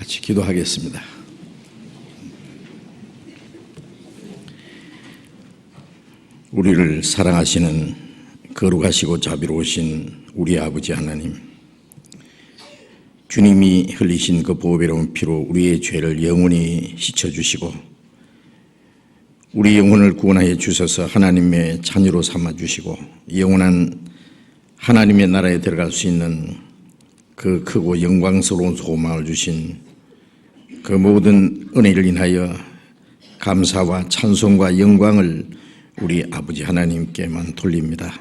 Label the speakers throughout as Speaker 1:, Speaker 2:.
Speaker 1: 같이 기도하겠습니다. 우리를 사랑하시는 거룩하시고 자비로우신 우리 아버지 하나님, 주님이 흘리신 그 보배로운 피로 우리의 죄를 영원히 씻어주시고 우리 영혼을 구원하여 주셔서 하나님의 자녀로 삼아주시고 영원한 하나님의 나라에 들어갈 수 있는 그 크고 영광스러운 소망을 주신 그 모든 은혜를 인하여 감사와 찬송과 영광을 우리 아버지 하나님께만 돌립니다.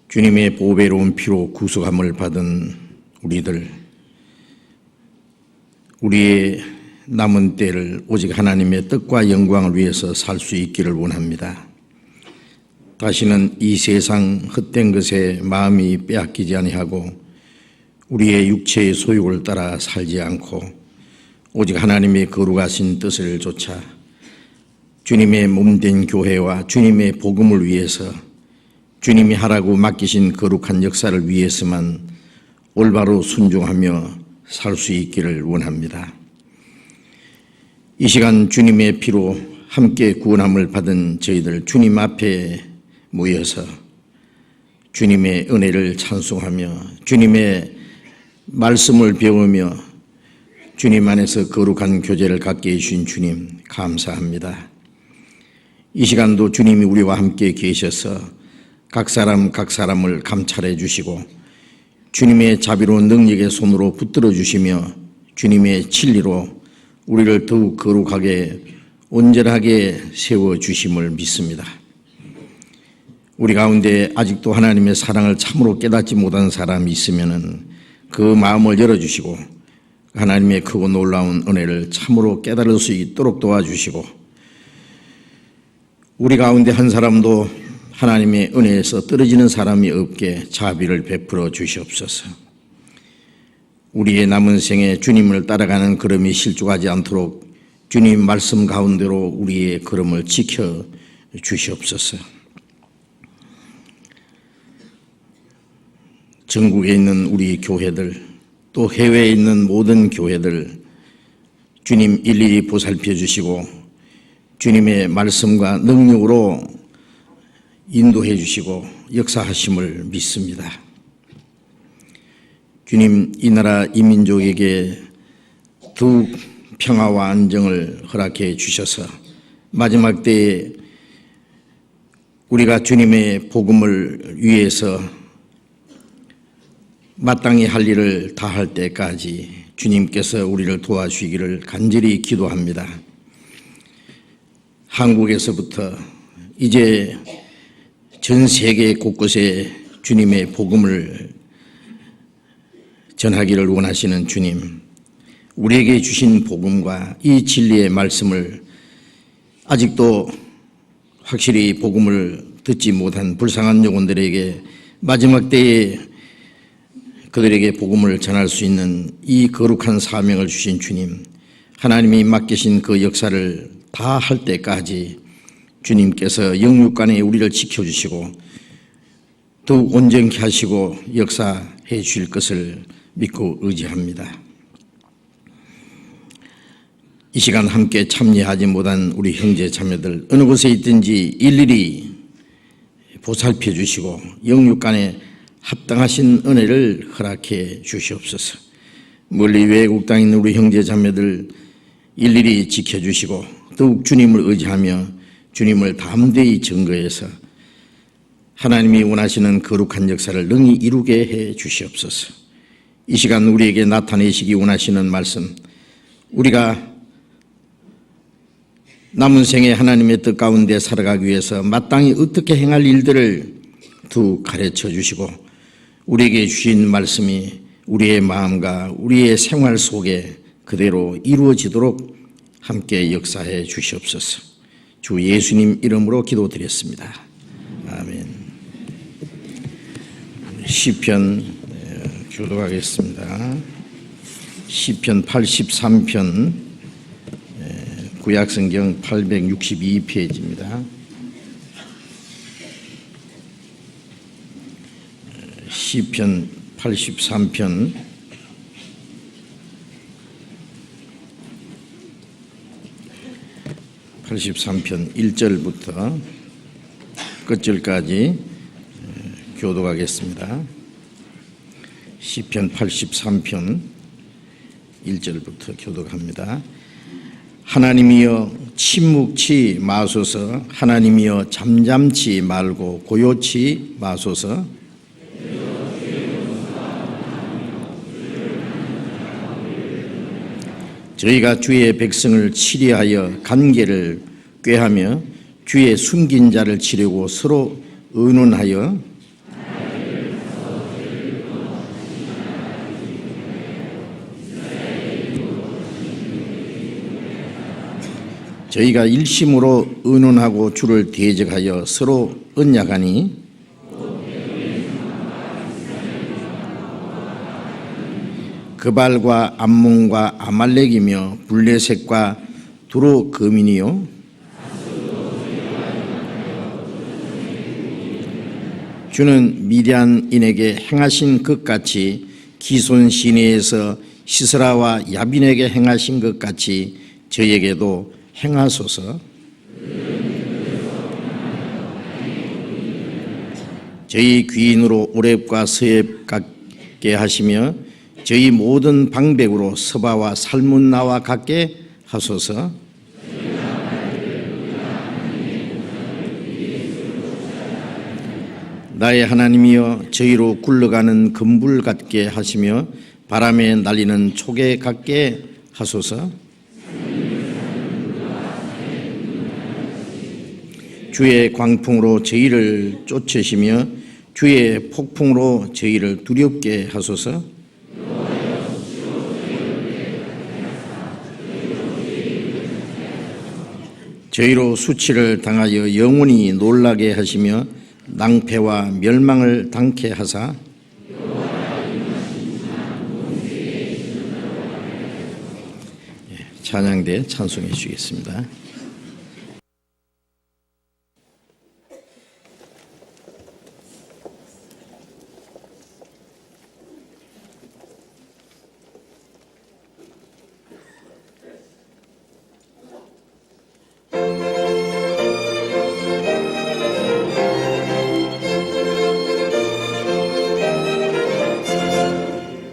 Speaker 1: 주님의 보배로운 피로 구속함을 받은 우리들, 우리의 남은 때를 오직 하나님의 뜻과 영광을 위해서 살 수 있기를 원합니다. 다시는 이 세상 헛된 것에 마음이 빼앗기지 아니하고 우리의 육체의 소욕을 따라 살지 않고 오직 하나님의 거룩하신 뜻을 좇아 주님의 몸된 교회와 주님의 복음을 위해서 주님이 하라고 맡기신 거룩한 역사를 위해서만 올바로 순종하며 살 수 있기를 원합니다. 이 시간 주님의 피로 함께 구원함을 받은 저희들 주님 앞에 모여서 주님의 은혜를 찬송하며 주님의 말씀을 배우며 주님 안에서 거룩한 교제를 갖게 해주신 주님 감사합니다. 이 시간도 주님이 우리와 함께 계셔서 각 사람을 감찰해 주시고 주님의 자비로운 능력의 손으로 붙들어 주시며 주님의 진리로 우리를 더욱 거룩하게 온전하게 세워주심을 믿습니다. 우리 가운데 아직도 하나님의 사랑을 참으로 깨닫지 못한 사람이 있으면 그 마음을 열어주시고 하나님의 크고 놀라운 은혜를 참으로 깨달을 수 있도록 도와주시고 우리 가운데 한 사람도 하나님의 은혜에서 떨어지는 사람이 없게 자비를 베풀어 주시옵소서. 우리의 남은 생에 주님을 따라가는 걸음이 실족하지 않도록 주님 말씀 가운데로 우리의 걸음을 지켜 주시옵소서. 전국에 있는 우리 교회들 또 해외에 있는 모든 교회들 주님 일일이 보살펴 주시고 주님의 말씀과 능력으로 인도해 주시고 역사하심을 믿습니다. 주님 이 나라 이 민족에게 더욱 평화와 안정을 허락해 주셔서 마지막 때에 우리가 주님의 복음을 위해서 마땅히 할 일을 다할 때까지 주님께서 우리를 도와주시기를 간절히 기도합니다. 한국에서부터 이제 전 세계 곳곳에 주님의 복음을 전하기를 원하시는 주님, 우리에게 주신 복음과 이 진리의 말씀을 아직도 확실히 복음을 듣지 못한 불쌍한 영혼들에게 마지막 때에 그들에게 복음을 전할 수 있는 이 거룩한 사명을 주신 주님, 하나님이 맡기신 그 역사를 다 할 때까지 주님께서 영육간에 우리를 지켜주시고 더욱 온전케 하시고 역사해 주실 것을 믿고 의지합니다. 이 시간 함께 참여하지 못한 우리 형제 자매들 어느 곳에 있든지 일일이 보살펴 주시고 영육간에 합당하신 은혜를 허락해 주시옵소서. 멀리 외국 땅에 있는 우리 형제 자매들 일일이 지켜주시고 더욱 주님을 의지하며 주님을 담대히 증거해서 하나님이 원하시는 거룩한 역사를 능히 이루게 해 주시옵소서. 이 시간 우리에게 나타내시기 원하시는 말씀, 우리가 남은 생에 하나님의 뜻 가운데 살아가기 위해서 마땅히 어떻게 행할 일들을 두 가르쳐 주시고 우리에게 주신 말씀이 우리의 마음과 우리의 생활 속에 그대로 이루어지도록 함께 역사해 주시옵소서. 주 예수님 이름으로 기도드렸습니다. 아멘. 시편 교독하겠습니다. 시편 83편 구약성경 862페이지입니다. 시편 83편 83편 1절부터 끝절까지 교독하겠습니다. 시편 83편 1절부터 교독합니다. 하나님이여 침묵치 마소서. 하나님이여 잠잠치 말고 고요치 마소서. 저희가 주의 백성을 치리하여 관계를 꾀하며 주의 숨긴 자를 치려고 서로 의논하여 저희가 일심으로 의논하고 주를 대적하여 서로 언약하니 그발과 암몬과 아말렉이며 블레셋과 두로 거민이요 주는 미디안인에게 행하신 것 같이 기손 시내에서 시스라와 야빈에게 행하신 것 같이 저에게도 행하소서. 저희 귀인으로 오렙과 서렙 같게 하시며 저희 모든 방백으로 서바와 살문나와 같게 하소서. 나의 하나님이여 저희로 굴러가는 금불 같게 하시며 바람에 날리는 촉에 같게 하소서. 주의 광풍으로 저희를 쫓으시며 주의 폭풍으로 저희를 두렵게 하소서. 저희로 수치를 당하여 영원히 놀라게 하시며 낭패와 멸망을 당케 하사 찬양대 찬송해 주시겠습니다.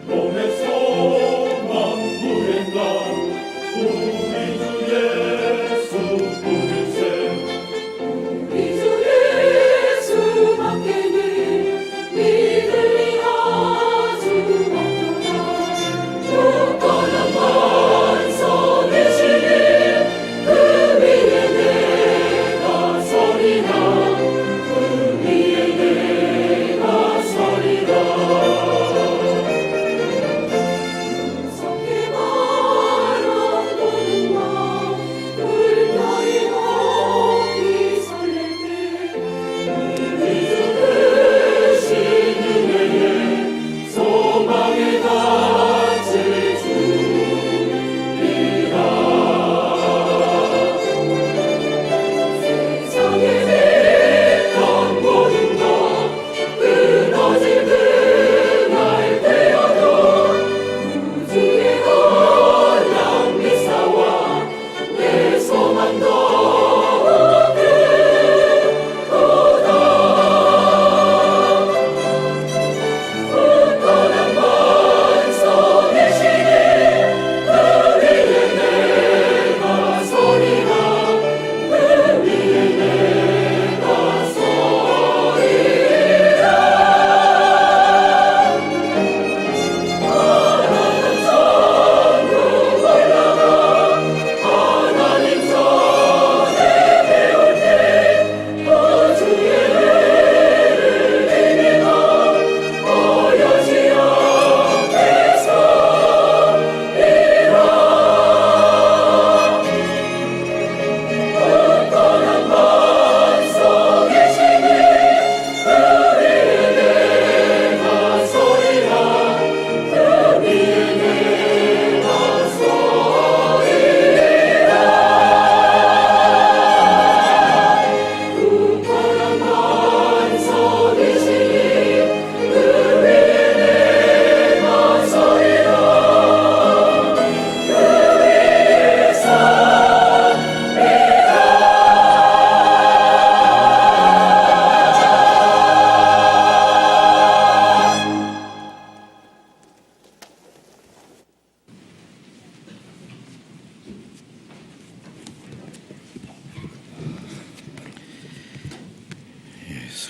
Speaker 2: 몸에서 만구했나 우리 주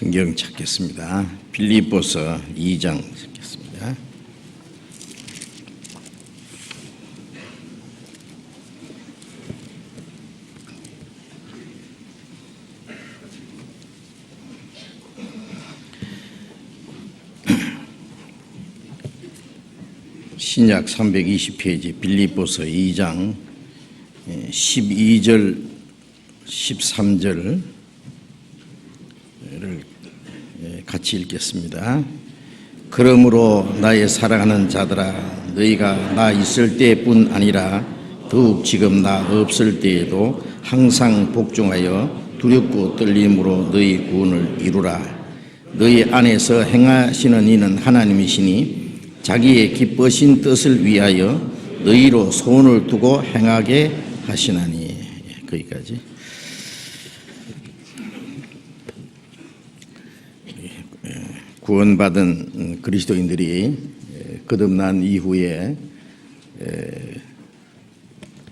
Speaker 1: 성경 찾겠습니다. 빌립보서 2장 찾겠습니다. 신약 320페이지 빌립보서 2장 12절 13절을 같이 읽겠습니다. 그러므로 나의 사랑하는 자들아, 너희가 나 있을 때뿐 아니라 더욱 지금 나 없을 때에도 항상 복종하여 두렵고 떨림으로 너희 구원을 이루라. 너희 안에서 행하시는 이는 하나님이시니 자기의 기쁘신 뜻을 위하여 너희로 소원을 두고 행하게 하시나니. 거기까지. 구원받은 그리스도인들이 거듭난 이후에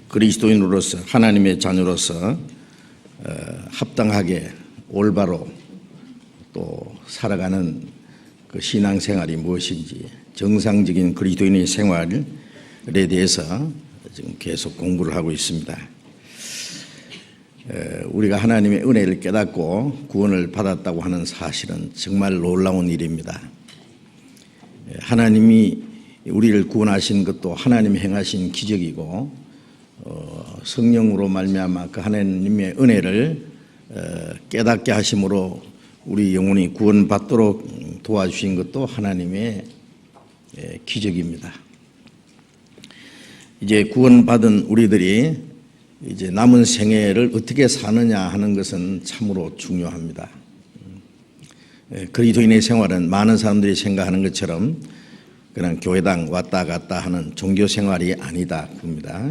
Speaker 1: 그리스도인으로서 하나님의 자녀로서 합당하게 올바로 또 살아가는 그 신앙생활이 무엇인지, 정상적인 그리스도인의 생활에 대해서 지금 계속 공부를 하고 있습니다. 우리가 하나님의 은혜를 깨닫고 구원을 받았다고 하는 사실은 정말 놀라운 일입니다. 하나님이 우리를 구원하신 것도 하나님이 행하신 기적이고, 성령으로 말미암아 그 하나님의 은혜를 깨닫게 하심으로 우리 영혼이 구원받도록 도와주신 것도 하나님의 기적입니다. 이제 구원받은 우리들이 이제 남은 생애를 어떻게 사느냐 하는 것은 참으로 중요합니다. 그리스도인의 생활은 많은 사람들이 생각하는 것처럼 그냥 교회당 왔다 갔다 하는 종교 생활이 아니다 봅니다.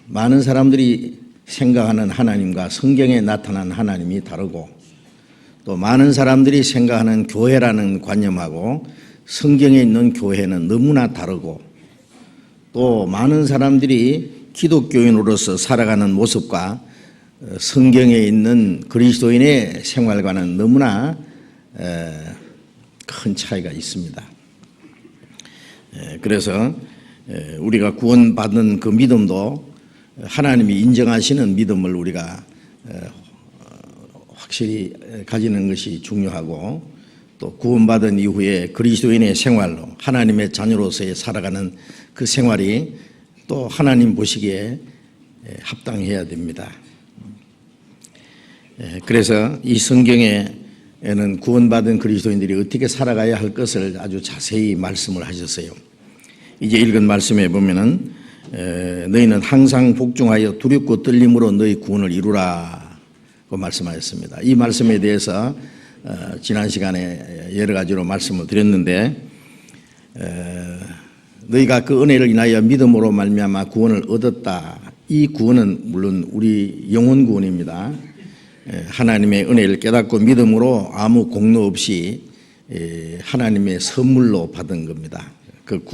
Speaker 1: 많은 사람들이 생각하는 하나님과 성경에 나타난 하나님이 다르고, 또 많은 사람들이 생각하는 교회라는 관념하고 성경에 있는 교회는 너무나 다르고, 또 많은 사람들이 기독교인으로서 살아가는 모습과 성경에 있는 그리스도인의 생활과는 너무나 큰 차이가 있습니다. 그래서 우리가 구원받은 그 믿음도 하나님이 인정하시는 믿음을 우리가 확실히 가지는 것이 중요하고, 또 구원받은 이후에 그리스도인의 생활로 하나님의 자녀로서의 살아가는 그 생활이 또 하나님 보시기에 합당해야 됩니다. 그래서 이 성경에는 구원받은 그리스도인들이 어떻게 살아가야 할 것을 아주 자세히 말씀을 하셨어요. 이제 읽은 말씀에 보면은 너희는 항상 복종하여 두렵고 떨림으로 너희 구원을 이루라고 말씀하셨습니다. 이 말씀에 대해서 지난 시간에 여러 가지로 말씀을 드렸는데, 너희가 그 은혜를 인하여 믿음으로 말미암아 구원을 얻었다. 이 구원은 물론 우리 영혼 구원입니다. 하나님의 은혜를 깨닫고 믿음으로 아무 공로 없이 하나님의 선물로 받은 겁니다. 그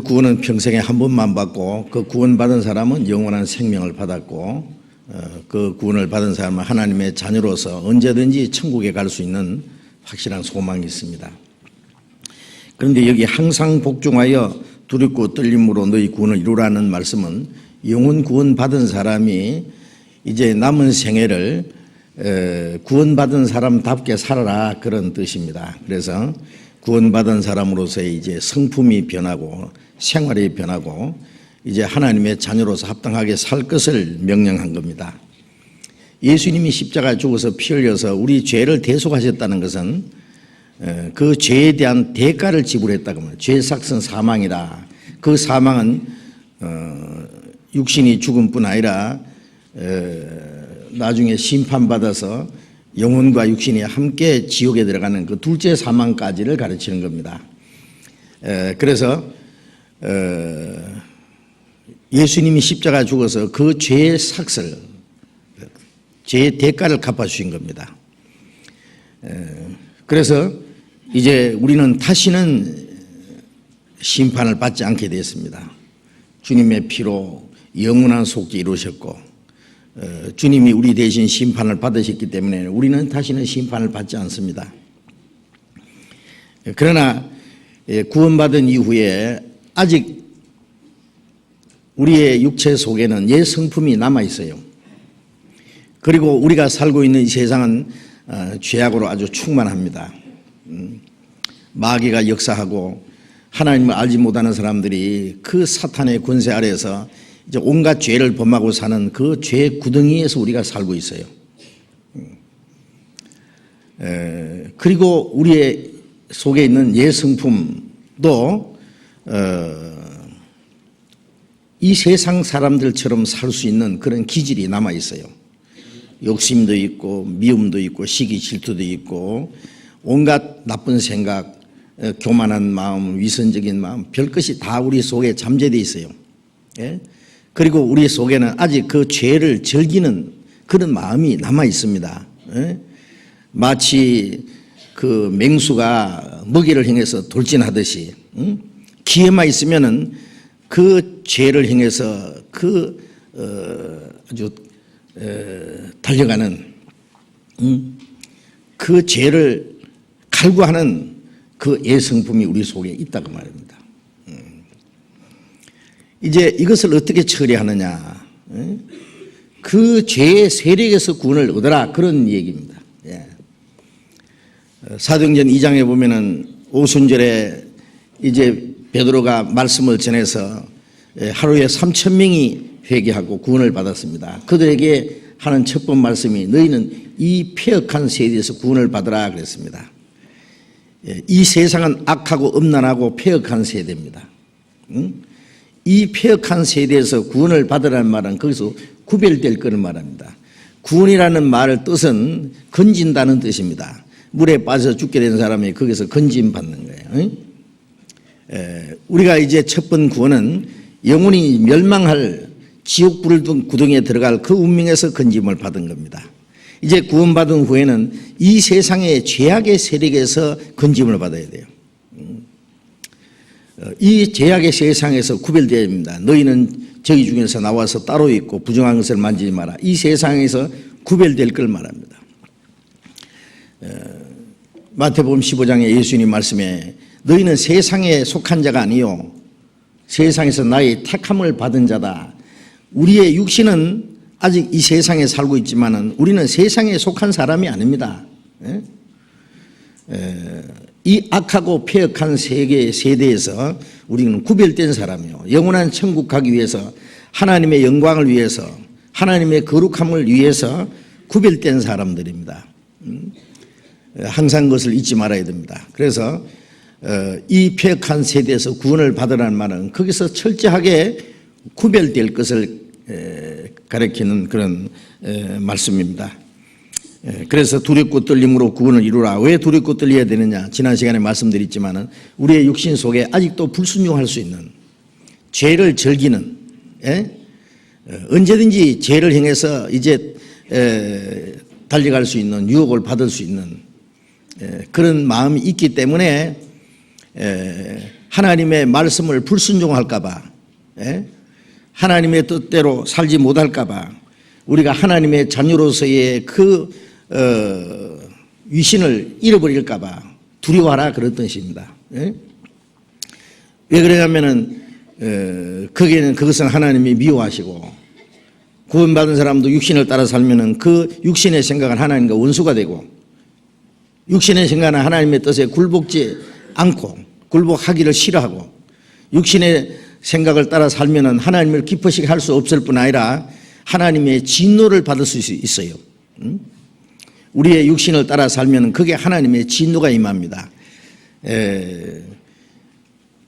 Speaker 1: 구원은 평생에 한 번만 받고, 그 구원받은 사람은 영원한 생명을 받았고, 그 구원을 받은 사람은 하나님의 자녀로서 언제든지 천국에 갈 수 있는 확실한 소망이 있습니다. 그런데 여기 항상 복종하여 두렵고 떨림으로 너희 구원을 이루라는 말씀은 영혼 구원 받은 사람이 이제 남은 생애를 구원받은 사람답게 살아라, 그런 뜻입니다. 그래서 구원받은 사람으로서의 이제 성품이 변하고 생활이 변하고 이제 하나님의 자녀로서 합당하게 살 것을 명령한 겁니다. 예수님이 십자가에 죽어서 피 흘려서 우리 죄를 대속하셨다는 것은 그 죄에 대한 대가를 지불했다고 합니다. 죄 삭은 사망이라. 그 사망은 육신이 죽음뿐 아니라 나중에 심판받아서 영혼과 육신이 함께 지옥에 들어가는 그 둘째 사망까지를 가르치는 겁니다. 그래서 예수님이 십자가에 죽어서 그 죄의 삭을, 죄의 대가를 갚아주신 겁니다. 그래서 이제 우리는 다시는 심판을 받지 않게 되었습니다. 주님의 피로 영원한 속죄 이루셨고, 주님이 우리 대신 심판을 받으셨기 때문에 우리는 다시는 심판을 받지 않습니다. 그러나 구원받은 이후에 아직 우리의 육체 속에는 옛 성품이 남아 있어요. 그리고 우리가 살고 있는 이 세상은 죄악으로 아주 충만합니다. 마귀가 역사하고 하나님을 알지 못하는 사람들이 그 사탄의 권세 아래에서 이제 온갖 죄를 범하고 사는 그 죄 구덩이에서 우리가 살고 있어요. 그리고 우리의 속에 있는 옛 성품도 이 세상 사람들처럼 살 수 있는 그런 기질이 남아 있어요. 욕심도 있고 미움도 있고 시기 질투도 있고 온갖 나쁜 생각, 교만한 마음, 위선적인 마음, 별것이 다 우리 속에 잠재되어 있어요. 예? 그리고 우리 속에는 아직 그 죄를 즐기는 그런 마음이 남아 있습니다. 예? 마치 그 맹수가 먹이를 향해서 돌진하듯이 기회만 있으면은 그 죄를 향해서 아주 달려가는 그 죄를 갈구하는 그 예성품이 우리 속에 있다고 말입니다. 이제 이것을 어떻게 처리하느냐? 그 죄의 세력에서 구원을 얻어라, 그런 얘기입니다. 사도행전 2장에 보면은 오순절에 이제 베드로가 말씀을 전해서 하루에 3,000명이 회개하고 구원을 받았습니다. 그들에게 하는 첫 번 말씀이 너희는 이 폐역한 세대에서 구원을 받으라 그랬습니다. 이 세상은 악하고 음란하고 폐역한 세대입니다. 이 폐역한 세대에서 구원을 받으라는 말은 거기서 구별될 것을 말합니다. 구원이라는 말의 뜻은 건진다는 뜻입니다. 물에 빠져서 죽게 된 사람이 거기서 건진받는 거예요. 우리가 이제 첫 번 구원은 영원히 멸망할 지옥불 구덩이에 들어갈 그 운명에서 건짐을 받은 겁니다. 이제 구원받은 후에는 이 세상의 죄악의 세력에서 건짐을 받아야 돼요. 이 죄악의 세상에서 구별되어야 합니다. 너희는 저희 중에서 나와서 따로 있고 부정한 것을 만지지 마라. 이 세상에서 구별될 걸 말합니다. 마태복음 15장에 예수님 말씀에 너희는 세상에 속한 자가 아니요 세상에서 나의 택함을 받은 자다. 우리의 육신은 아직 이 세상에 살고 있지만은 우리는 세상에 속한 사람이 아닙니다. 이 악하고 폐역한 세대에서 우리는 구별된 사람이요 영원한 천국 가기 위해서 하나님의 영광을 위해서 하나님의 거룩함을 위해서 구별된 사람들입니다. 항상 그것을 잊지 말아야 됩니다. 그래서 이 폐역한 세대에서 구원을 받으라는 말은 거기서 철저하게 구별될 것을 가리키는 그런 말씀입니다. 그래서 두렵고 떨림으로 구원을 이루라. 왜 두렵고 떨려야 되느냐? 지난 시간에 말씀드렸지만은 우리의 육신 속에 아직도 불순종할 수 있는 죄를 즐기는 언제든지 죄를 향해서 이제 달려갈 수 있는 유혹을 받을 수 있는 그런 마음이 있기 때문에 하나님의 말씀을 불순종할까 봐 하나님의 뜻대로 살지 못할까 봐 우리가 하나님의 자녀로서의 그 위신을 잃어버릴까 봐 두려워하라 그런 뜻입니다. 왜 그러냐면은 그것은 하나님이 미워하시고 구원받은 사람도 육신을 따라 살면은 그 육신의 생각은 하나님과 원수가 되고 육신의 생각은 하나님의 뜻에 굴복지 않고 굴복하기를 싫어하고 육신의 생각을 따라 살면은 하나님을 기쁘시게 할 수 없을 뿐 아니라 하나님의 진노를 받을 수 있어요. 우리의 육신을 따라 살면은 그게 하나님의 진노가 임합니다.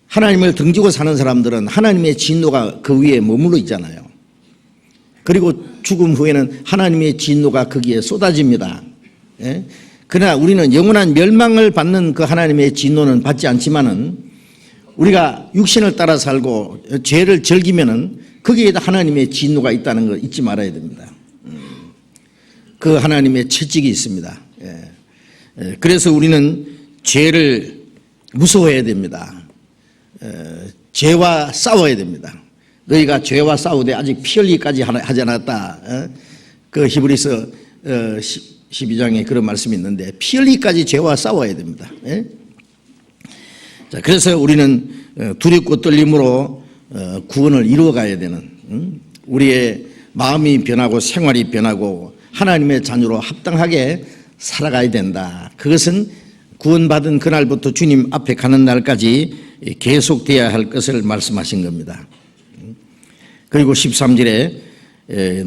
Speaker 1: 하나님을 등지고 사는 사람들은 하나님의 진노가 그 위에 머물러 있잖아요. 그리고 죽음 후에는 하나님의 진노가 거기에 쏟아집니다. 그러나 우리는 영원한 멸망을 받는 그 하나님의 진노는 받지 않지만은 우리가 육신을 따라 살고 죄를 즐기면은 거기에다 하나님의 진노가 있다는 걸 잊지 말아야 됩니다. 그 하나님의 채찍이 있습니다. 그래서 우리는 죄를 무서워해야 됩니다. 죄와 싸워야 됩니다. 너희가 죄와 싸우되 아직 피 흘리기까지 하지 않았다. 그 히브리서 12장에 그런 말씀이 있는데 피 흘리기까지 죄와 싸워야 됩니다. 예? 자, 그래서 우리는 두렵고 떨림으로 구원을 이루어가야 되는, 우리의 마음이 변하고 생활이 변하고 하나님의 자녀로 합당하게 살아가야 된다. 그것은 구원받은 그날부터 주님 앞에 가는 날까지 계속되어야 할 것을 말씀하신 겁니다. 그리고 13절에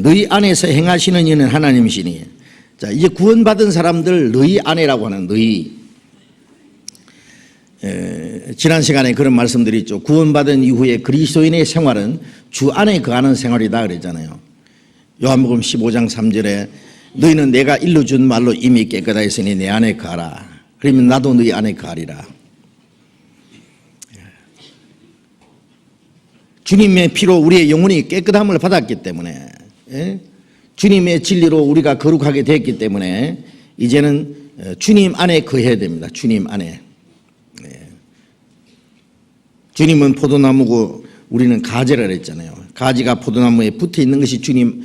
Speaker 1: 너희 안에서 행하시는 이는 하나님이시니, 자, 이제 구원받은 사람들 너희 안에라고 하는 너희, 지난 시간에 그런 말씀드렸죠. 구원받은 이후에 그리스도인의 생활은 주 안에 거하는 생활이다 그랬잖아요. 요한복음 15장 3절에 너희는 내가 일러준 말로 이미 깨끗하였으니 내 안에 거하라. 그러면 나도 너희 안에 거하리라. 주님의 피로 우리의 영혼이 깨끗함을 받았기 때문에, 주님의 진리로 우리가 거룩하게 됐기 때문에 이제는 주님 안에 거해야 됩니다. 주님 안에. 주님은 포도나무고 우리는 가지라 그랬잖아요. 가지가 포도나무에 붙어 있는 것이 주님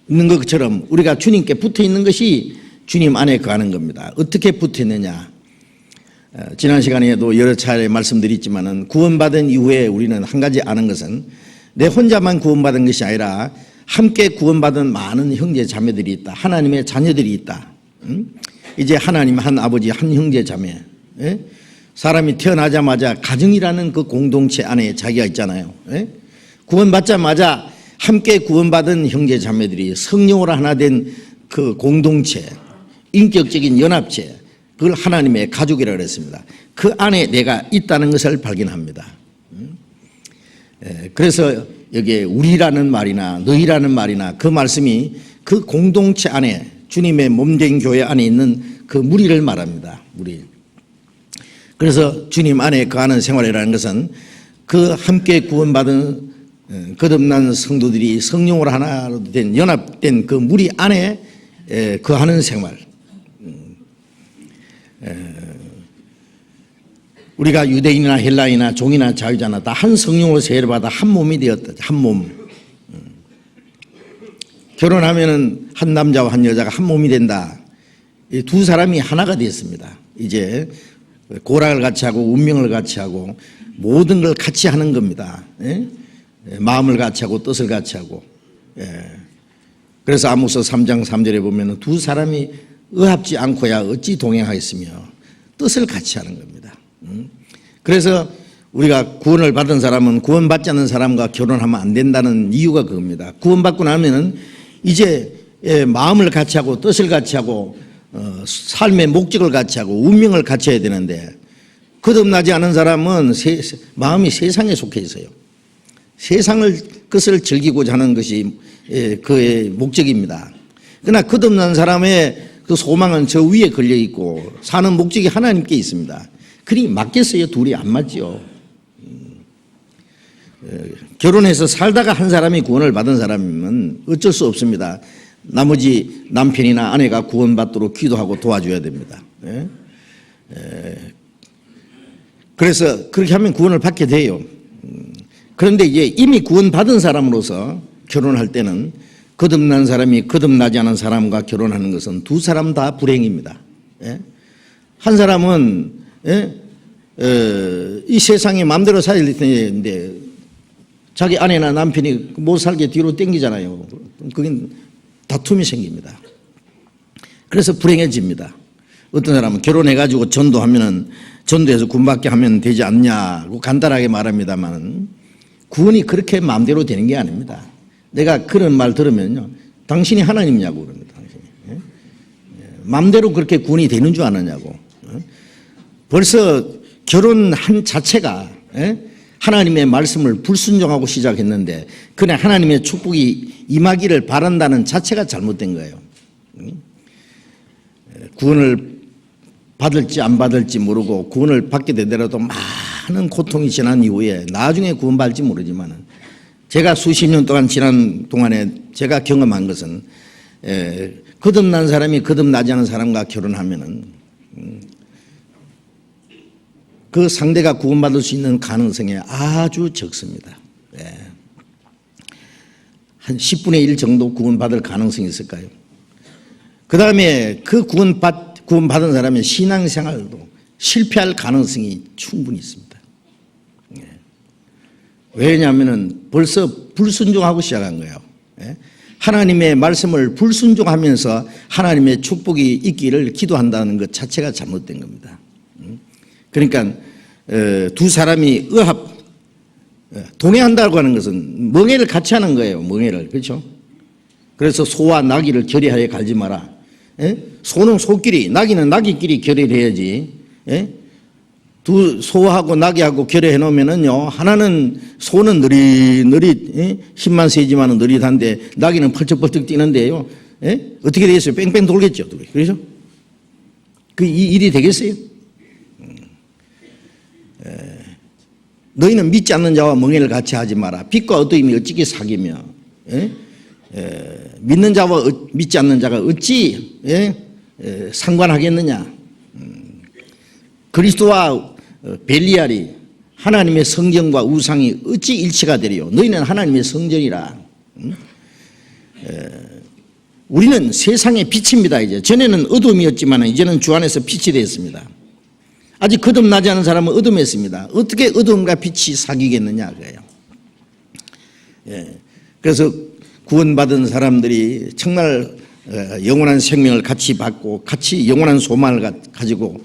Speaker 1: 있는 것처럼 우리가 주님께 붙어 있는 것이 주님 안에 거하는 겁니다. 어떻게 붙어 있느냐? 지난 시간에도 여러 차례 말씀드렸지만은 구원받은 이후에 우리는 한 가지 아는 것은 내 혼자만 구원받은 것이 아니라 함께 구원받은 많은 형제 자매들이 있다. 하나님의 자녀들이 있다. 이제 하나님 한 아버지 한 형제 자매. 사람이 태어나자마자 가정이라는 그 공동체 안에 자기가 있잖아요. 구원받자마자 함께 구원받은 형제 자매들이 성령으로 하나 된 그 공동체, 인격적인 연합체, 그걸 하나님의 가족이라고 그랬습니다. 그 안에 내가 있다는 것을 발견합니다. 그래서 여기에 우리라는 말이나 너희라는 말이나 그 말씀이 그 공동체 안에 주님의 몸된 교회 안에 있는 그 무리를 말합니다. 무리. 그래서 주님 안에 거하는 생활이라는 것은 그 함께 구원받은 거듭난 성도들이 성령으로 하나로 된 연합된 그 무리 안에 거하는 생활. 우리가 유대인이나 헬라인이나 종이나 자유자나 다 한 성령으로 세례를 받아 한 몸이 되었다. 한 몸. 결혼하면은 한 남자와 한 여자가 한 몸이 된다. 이 두 사람이 하나가 되었습니다. 이제 고락을 같이 하고 운명을 같이 하고 모든 걸 같이 하는 겁니다. 마음을 같이 하고 뜻을 같이 하고. 그래서 아모스 3장 3절에 보면 두 사람이 의합지 않고야 어찌 동행하겠으며 뜻을 같이 하는 겁니다. 그래서 우리가 구원을 받은 사람은 구원받지 않는 사람과 결혼하면 안 된다는 이유가 그겁니다. 구원받고 나면은 이제 마음을 같이 하고 뜻을 같이 하고 삶의 목적을 같이 하고 운명을 같이 해야 되는데 거듭나지 않은 사람은 마음이 세상에 속해 있어요. 세상을 것을 즐기고자 하는 것이 그의 목적입니다. 그러나 거듭난 사람의 그 소망은 저 위에 걸려 있고 사는 목적이 하나님께 있습니다. 그리 맞겠어요? 둘이 안 맞죠. 결혼해서 살다가 한 사람이 구원을 받은 사람이면 어쩔 수 없습니다. 나머지 남편이나 아내가 구원받도록 기도하고 도와줘야 됩니다. 그래서 그렇게 하면 구원을 받게 돼요. 그런데 이제 이미 구원받은 사람으로서 결혼할 때는 거듭난 사람이 거듭나지 않은 사람과 결혼하는 것은 두 사람 다 불행입니다. 한 사람은 이 세상에 마음대로 살아야 되는데 자기 아내나 남편이 못 살게 뒤로 땡기잖아요. 그건 다툼이 생깁니다. 그래서 불행해집니다. 어떤 사람은 결혼해가지고 전도하면은 전도해서 구원받게 하면 되지 않냐고 간단하게 말합니다만 구원이 그렇게 마음대로 되는 게 아닙니다. 내가 그런 말 들으면요, 당신이 하나님이냐고 그럽니다. 당신이 마음대로 그렇게 구원이 되는 줄 아느냐고. 벌써 결혼한 자체가 하나님의 말씀을 불순종하고 시작했는데 그냥 하나님의 축복이 임하기를 바란다는 자체가 잘못된 거예요. 구원을 받을지 안 받을지 모르고 구원을 받게 되더라도 많은 고통이 지난 이후에 나중에 구원받을지 모르지만 제가 수십 년 동안 지난 동안에 제가 경험한 것은 거듭난 사람이 거듭나지 않은 사람과 결혼하면은 그 상대가 구원받을 수 있는 가능성이 아주 적습니다. 한 10분의 1 정도 구원받을 가능성이 있을까요? 그 다음에 그 구원받은 사람의 신앙생활도 실패할 가능성이 충분히 있습니다. 왜냐하면 벌써 불순종하고 시작한 거예요. 하나님의 말씀을 불순종하면서 하나님의 축복이 있기를 기도한다는 것 자체가 잘못된 겁니다. 그러니까 두 사람이 동행한다고 하는 것은 멍에를 같이 하는 거예요. 멍에를. 그렇죠? 그래서 소와 나귀를 결의하여 갈지 마라. 소는 소끼리, 나귀는 나귀끼리 결의를 해야지. 두 소하고 나귀하고 결의해 놓으면은요, 하나는 소는 느릿느릿 힘만 세지만은 느릿한데 나귀는 펄쩍펄쩍 뛰는데요. 어떻게 되겠어요? 뺑뺑 돌겠죠. 그렇죠? 그 일이 되겠어요? 너희는 믿지 않는 자와 멍에를 같이 하지 마라. 빛과 어두움이 어찌게 사귀며 믿는 자와 믿지 않는 자가 어찌 상관하겠느냐. 그리스도와 벨리알이 하나님의 성전과 우상이 어찌 일치가 되리요. 너희는 하나님의 성전이라. 우리는 세상의 빛입니다. 이제 전에는 어둠이었지만 이제는 주 안에서 빛이 되었습니다. 아직 거듭나지 않은 사람은 어둠했습니다. 어떻게 어둠과 빛이 사귀겠느냐 그래요. 그래서 구원받은 사람들이 정말 영원한 생명을 같이 받고 같이 영원한 소망을 가지고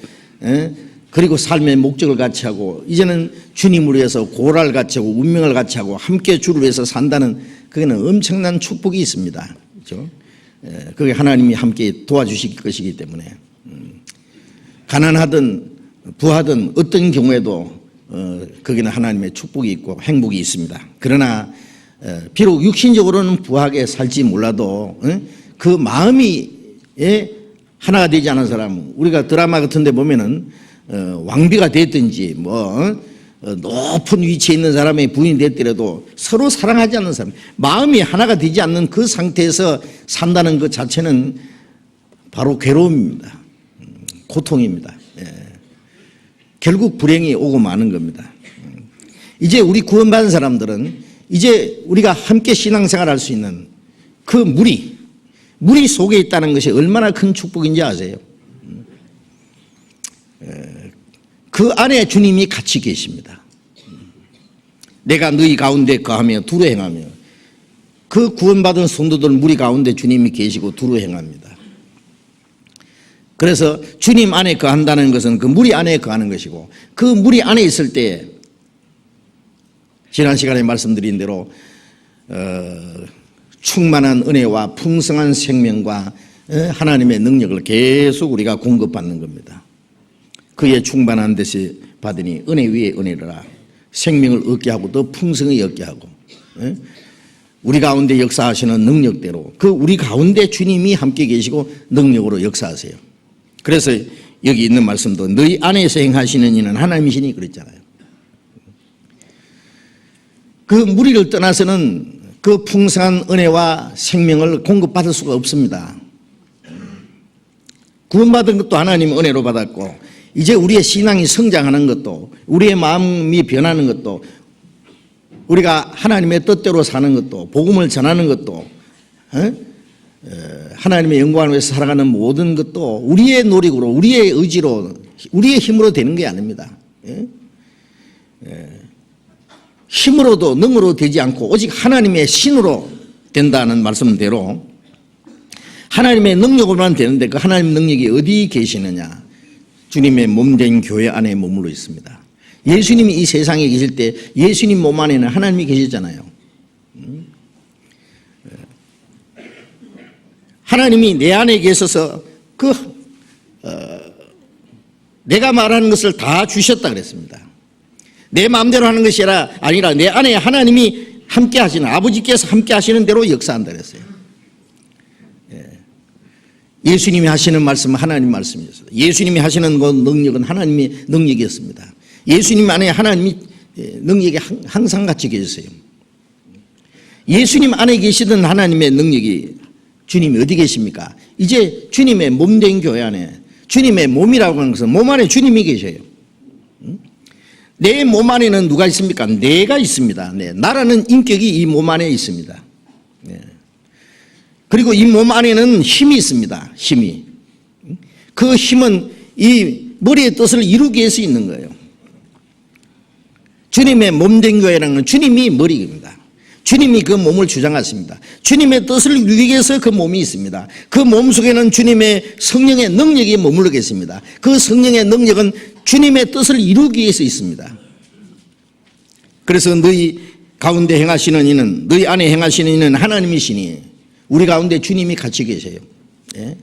Speaker 1: 그리고 삶의 목적을 같이 하고 이제는 주님을 위해서 고라를 같이 하고 운명을 같이 하고 함께 주를 위해서 산다는 그게는 엄청난 축복이 있습니다. 그렇죠? 그게 하나님이 함께 도와주실 것이기 때문에 가난하든 부하든 어떤 경우에도 거기는 하나님의 축복이 있고 행복이 있습니다. 그러나 비록 육신적으로는 부하게 살지 몰라도 그 마음이 하나가 되지 않은 사람, 우리가 드라마 같은 데 보면은 왕비가 됐든지 높은 위치에 있는 사람의 부인이 됐더라도 서로 사랑하지 않는 사람, 마음이 하나가 되지 않는 그 상태에서 산다는 것 자체는 바로 괴로움입니다. 고통입니다. 결국 불행이 오고 마는 겁니다. 이제 우리 구원받은 사람들은 이제 우리가 함께 신앙생활 할 수 있는 그 무리 속에 있다는 것이 얼마나 큰 축복인지 아세요? 그 안에 주님이 같이 계십니다. 내가 너희 가운데 거하며 두루 행하며, 그 구원받은 성도들 무리 가운데 주님이 계시고 두루 행합니다. 그래서 주님 안에 거한다는 것은 그 무리 안에 거하는 것이고, 그 무리 안에 있을 때 지난 시간에 말씀드린 대로 충만한 은혜와 풍성한 생명과 하나님의 능력을 계속 우리가 공급받는 겁니다. 그의 충만한 데서 받으니 은혜 위에 은혜라. 생명을 얻게 하고 더 풍성히 얻게 하고 우리 가운데 역사하시는 능력대로 그 우리 가운데 주님이 함께 계시고 능력으로 역사하세요. 그래서 여기 있는 말씀도 너희 안에서 행하시는 이는 하나님이시니 그랬잖아요. 그 무리를 떠나서는 그 풍성한 은혜와 생명을 공급받을 수가 없습니다. 구원받은 것도 하나님 은혜로 받았고 이제 우리의 신앙이 성장하는 것도 우리의 마음이 변하는 것도 우리가 하나님의 뜻대로 사는 것도 복음을 전하는 것도 하나님의 영광을 위해서 살아가는 모든 것도 우리의 노력으로 우리의 의지로 우리의 힘으로 되는 게 아닙니다. 힘으로도 능으로 되지 않고 오직 하나님의 신으로 된다는 말씀대로 하나님의 능력으로만 되는데 그 하나님의 능력이 어디 계시느냐? 주님의 몸된 교회 안에 머물러 있습니다. 예수님이 이 세상에 계실 때 예수님 몸 안에는 하나님이 계시잖아요. 하나님이 내 안에 계셔서 내가 말하는 것을 다 주셨다 그랬습니다. 내 마음대로 하는 것이 아니라 내 안에 하나님이 함께 하시는 아버지께서 함께 하시는 대로 역사한다 그랬어요. 예수님이 하시는 말씀은 하나님 말씀이었어요. 예수님이 하시는 그 능력은 하나님의 능력이었습니다. 예수님 안에 하나님이 능력이 항상 같이 계셨어요. 예수님 안에 계시던 하나님의 능력이 주님이 어디 계십니까? 이제 주님의 몸된 교회 안에 주님의 몸이라고 하는 것은 몸 안에 주님이 계셔요. 내 몸 안에는 누가 있습니까? 내가 있습니다. 나라는 인격이 이 몸 안에 있습니다. 그리고 이 몸 안에는 힘이 있습니다. 힘이. 그 힘은 이 머리의 뜻을 이루기 위해서 있는 거예요. 주님의 몸된 교회라는 건 주님이 머리입니다. 주님이 그 몸을 주장하십니다. 주님의 뜻을 이루기 위해서 그 몸이 있습니다. 그 몸 속에는 주님의 성령의 능력이 머물러 계십니다. 그 성령의 능력은 주님의 뜻을 이루기 위해서 있습니다. 그래서 너희 가운데 행하시는 이는, 너희 안에 행하시는 이는 하나님이시니 우리 가운데 주님이 같이 계세요. 예?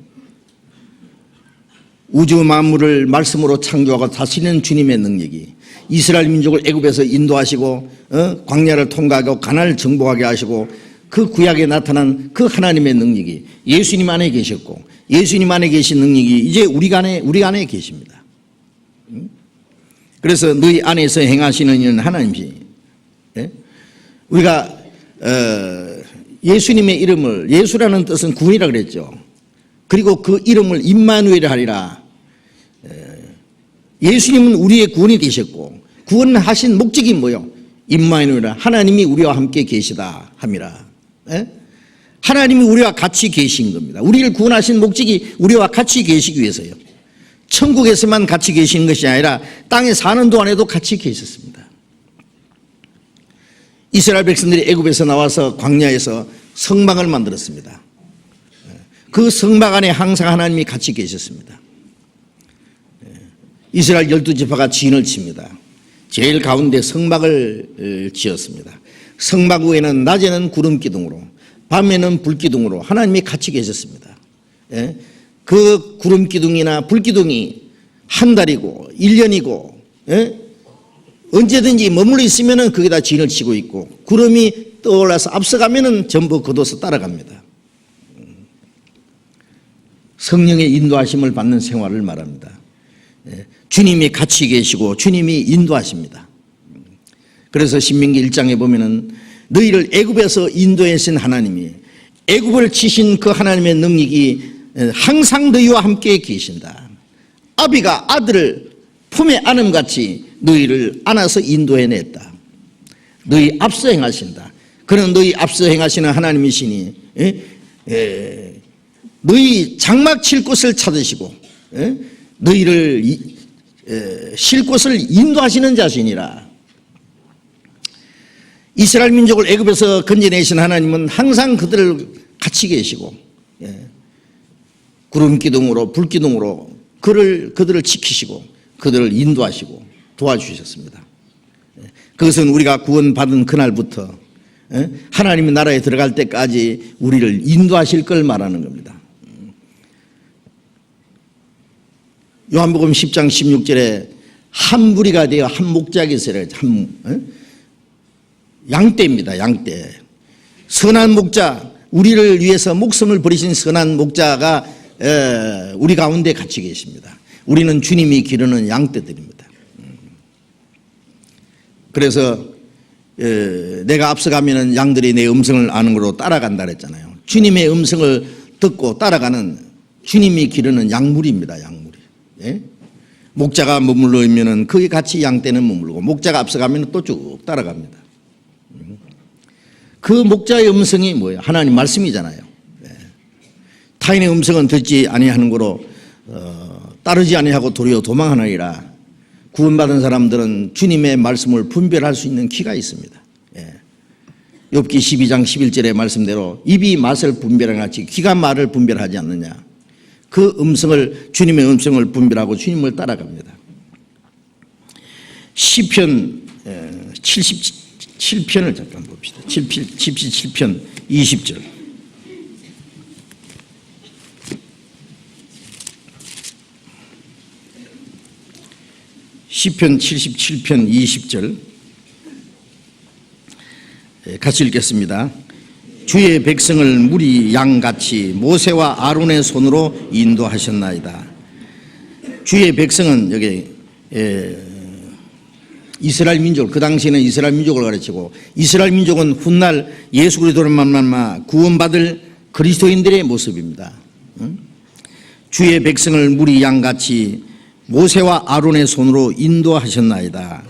Speaker 1: 우주 만물을 말씀으로 창조하고 다스리는 주님의 능력이 이스라엘 민족을 애굽에서 인도하시고 광야를 통과하고 가나안을 정복하게 하시고 그 구약에 나타난 그 하나님의 능력이 예수님 안에 계셨고 예수님 안에 계신 능력이 이제 우리 안에 계십니다. 그래서 너희 안에서 행하시는 이는 하나님이시. 예? 우리가 예수님의 이름을, 예수라는 뜻은 구원이라 그랬죠. 그리고 그 이름을 임마누엘 하리라. 예수님은 우리의 구원이 되셨고 구원하신 목적이 뭐요? 임마누엘, 하나님이 우리와 함께 계시다 함이라. 예? 하나님이 우리와 같이 계신 겁니다. 우리를 구원하신 목적이 우리와 같이 계시기 위해서요. 천국에서만 같이 계시는 것이 아니라 땅에 사는 동안에도 같이 계셨습니다. 이스라엘 백성들이 애굽에서 나와서 광야에서 성막을 만들었습니다. 그 성막 안에 항상 하나님이 같이 계셨습니다. 이스라엘 12지파가 진을 칩니다. 제일 가운데 성막을 지었습니다. 성막 위에는 낮에는 구름 기둥으로 밤에는 불 기둥으로 하나님이 같이 계셨습니다. 그 구름 기둥이나 불 기둥이 한 달이고 1년이고 언제든지 머물러 있으면 거기다 진을 치고 있고 구름이 떠올라서 앞서가면 전부 거둬서 따라갑니다. 성령의 인도하심을 받는 생활을 말합니다. 주님이 같이 계시고 주님이 인도하십니다. 그래서 신명기 1장에 보면은 너희를 애굽에서 인도하신 하나님이 애굽을 치신 그 하나님의 능력이 항상 너희와 함께 계신다. 아비가 아들을 품에 안음같이 너희를 안아서 인도해냈다. 너희 앞서 행하신다. 그는 너희 앞서 행하시는 하나님이시니 너희 장막 칠 곳을 찾으시고 너희를 쉴 곳을 인도하시는 자신이라. 이스라엘 민족을 애굽에서 건져내신 하나님은 항상 그들을 같이 계시고 구름 기둥으로 불 기둥으로 그들을 지키시고 그들을 인도하시고 도와주셨습니다. 그것은 우리가 구원받은 그날부터 하나님의 나라에 들어갈 때까지 우리를 인도하실 걸 말하는 겁니다. 요한복음 10장 16절에 한 무리가 되어 한 목자에게 있으라. 양떼입니다. 양떼. 선한 목자, 우리를 위해서 목숨을 버리신 선한 목자가 우리 가운데 같이 계십니다. 우리는 주님이 기르는 양떼들입니다. 그래서 내가 앞서가면 양들이 내 음성을 아는 걸로 따라간다 그랬잖아요. 주님의 음성을 듣고 따라가는 주님이 기르는 양무리입니다. 양무리. 목자가 머물러 있으면 거기 같이 양떼는 머물고 목자가 앞서가면 또 쭉 따라갑니다. 그 목자의 음성이 뭐예요? 하나님 말씀이잖아요. 타인의 음성은 듣지 아니하는 거로 따르지 아니하고 도리어 도망하느니라. 구원받은 사람들은 주님의 말씀을 분별할 수 있는 기가 있습니다. 욥기 12장 11절의 말씀대로 입이 맛을 분별하는 같이 귀가 말을 분별하지 않느냐. 그 음성을, 주님의 음성을 분별하고 주님을 따라갑니다. 시편 77편을 잠깐 봅시다. 77편 20절. 시편 77편 20절 같이 읽겠습니다. 주의 백성을 무리 양같이 모세와 아론의 손으로 인도하셨나이다. 주의 백성은 여기 이스라엘 민족, 그 당시에는 이스라엘 민족을 가르치고 이스라엘 민족은 훗날 예수 그리스도를 만나 구원받을 그리스도인들의 모습입니다. 주의 백성을 무리 양같이 모세와 아론의 손으로 인도하셨나이다.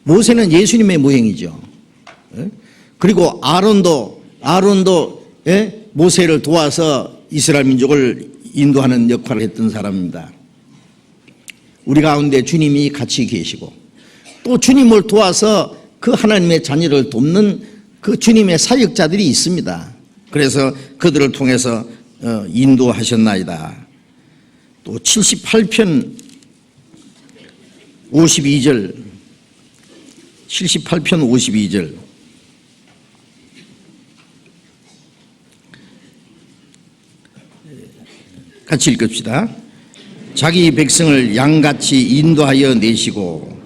Speaker 1: 모세는 예수님의 모형이죠. 그리고 아론도 모세를 도와서 이스라엘 민족을 인도하는 역할을 했던 사람입니다. 우리 가운데 주님이 같이 계시고 또 주님을 도와서 그 하나님의 자녀를 돕는 그 주님의 사역자들이 있습니다. 그래서 그들을 통해서 인도하셨나이다. 또 78편 52절 78편 52절 같이 읽읍시다. 자기 백성을 양같이 인도하여 내시고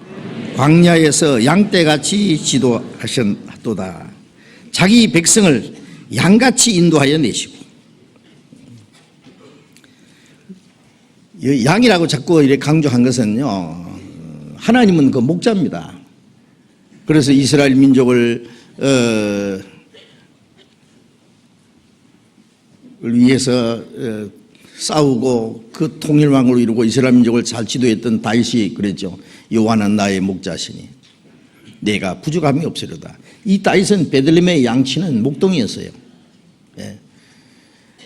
Speaker 1: 광야에서 양떼같이 지도하셨도다. 자기 백성을 양같이 인도하여 내시고, 양이라고 자꾸 이렇게 강조한 것은요, 하나님은 그 목자입니다. 그래서 이스라엘 민족을 위해서 싸우고 그 통일왕국을 이루고 이스라엘 민족을 잘 지도했던 다윗이 그랬죠. 여호와는 나의 목자시니 내가 부족함이 없으리로다. 이 다윗은 베들레헴의 양치는 목동이었어요.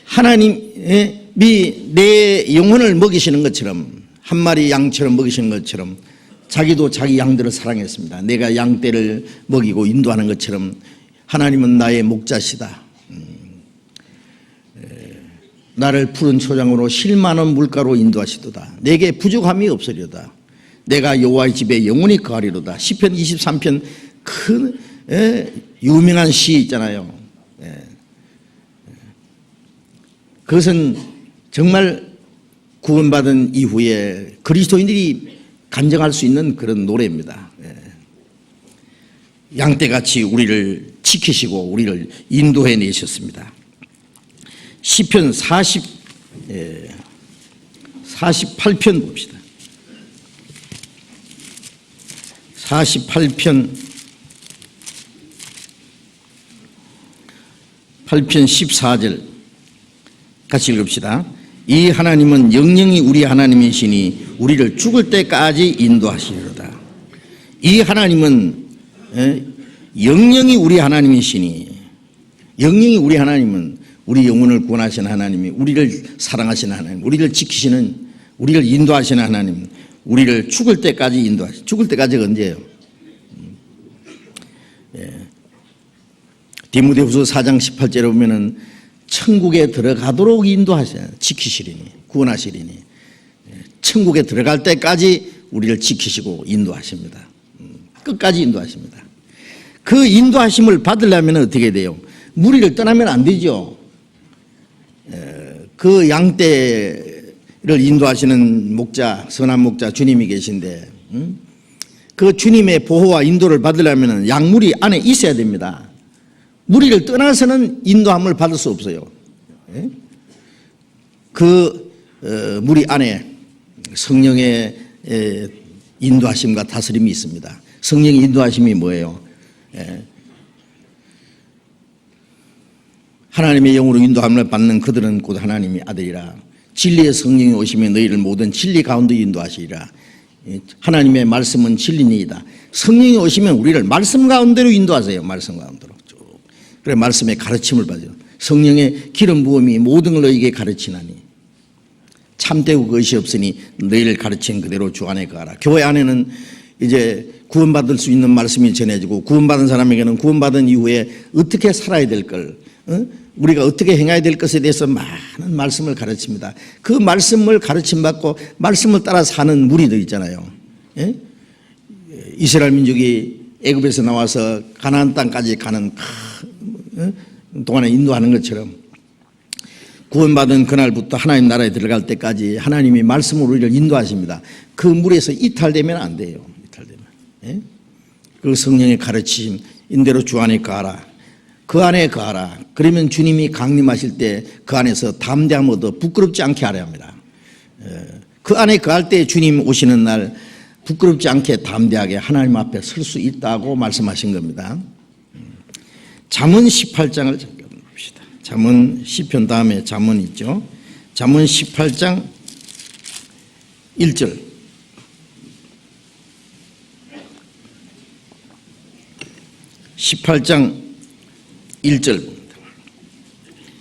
Speaker 1: 하나님이 내 영혼을 먹이시는 것처럼, 한 마리 양처럼 먹이시는 것처럼 자기도 자기 양들을 사랑했습니다. 내가 양떼를 먹이고 인도하는 것처럼 하나님은 나의 목자시다. 나를 푸른 초장으로 실 많은 물가로 인도하시도다. 내게 부족함이 없으리로다. 내가 여호와의 집에 영원히 거하리로다. 시편 23편 큰 유명한 시 있잖아요. 그것은 정말 구원받은 이후에 그리스도인들이 간증할 수 있는 그런 노래입니다. 양떼같이 우리를 지키시고 우리를 인도해 내셨습니다. 시편 48편 봅시다. 48편 14절 같이 읽읍시다. 이 하나님은 영영이 우리 하나님이시니 우리를 죽을 때까지 인도하시리로다. 이 하나님은 영영이 우리 하나님이시니, 영영이 우리 하나님은 우리 영혼을 구원하시는 하나님이, 우리를 사랑하시는 하나님, 우리를 지키시는, 우리를 인도하시는 하나님, 우리를 죽을 때까지 인도하시. 죽을 때까지가 언제예요? 디모데후서 4장 18절에 보면은 천국에 들어가도록 인도하시는, 지키시리니, 구원하시리니, 천국에 들어갈 때까지 우리를 지키시고 인도하십니다. 끝까지 인도하십니다. 그 인도하심을 받으려면 어떻게 돼요? 무리를 떠나면 안 되죠. 그 양떼를 인도하시는 목자, 선한 목자 주님이 계신데, 그 주님의 보호와 인도를 받으려면 양무리 안에 있어야 됩니다. 무리를 떠나서는 인도함을 받을 수 없어요. 그 무리 안에 성령의 인도하심과 다스림이 있습니다. 성령의 인도하심이 뭐예요? 하나님의 영으로 인도함을 받는 그들은 곧 하나님의 아들이라. 진리의 성령이 오시면 너희를 모든 진리 가운데 인도하시리라. 하나님의 말씀은 진리니이다. 성령이 오시면 우리를 말씀 가운데로 인도하세요. 말씀 가운데로 쭉. 그래, 말씀의 가르침을 받아요. 성령의 기름 부음이 모든 걸 너희에게 가르치나니 참되고 그것이 없으니 너희를 가르친 그대로 주 안에 거하라. 교회 안에는 이제 구원받을 수 있는 말씀이 전해지고, 구원받은 사람에게는 구원받은 이후에 어떻게 살아야 될 걸, 우리가 어떻게 행해야 될 것에 대해서 많은 말씀을 가르칩니다. 그 말씀을 가르침받고 말씀을 따라 사는 무리들 있잖아요. 이스라엘 민족이 애굽에서 나와서 가나안 땅까지 가는 동안에 인도하는 것처럼 구원받은 그날부터 하나님 나라에 들어갈 때까지 하나님이 말씀으로 우리를 인도하십니다. 그 물에서 이탈되면 안 돼요. 이탈되면. 그 성령의 가르침 인대로 주 안에 거하라. 그 안에 거하라. 그러면 주님이 강림하실 때 그 안에서 담대함 얻어 부끄럽지 않게 하려 합니다. 그 안에 거할 때 주님 오시는 날 부끄럽지 않게 담대하게 하나님 앞에 설 수 있다고 말씀하신 겁니다. 잠언 18장을 잠깐 봅시다. 잠언 시편 다음에 잠언 있죠. 잠언 18장 1절. (18장 1절)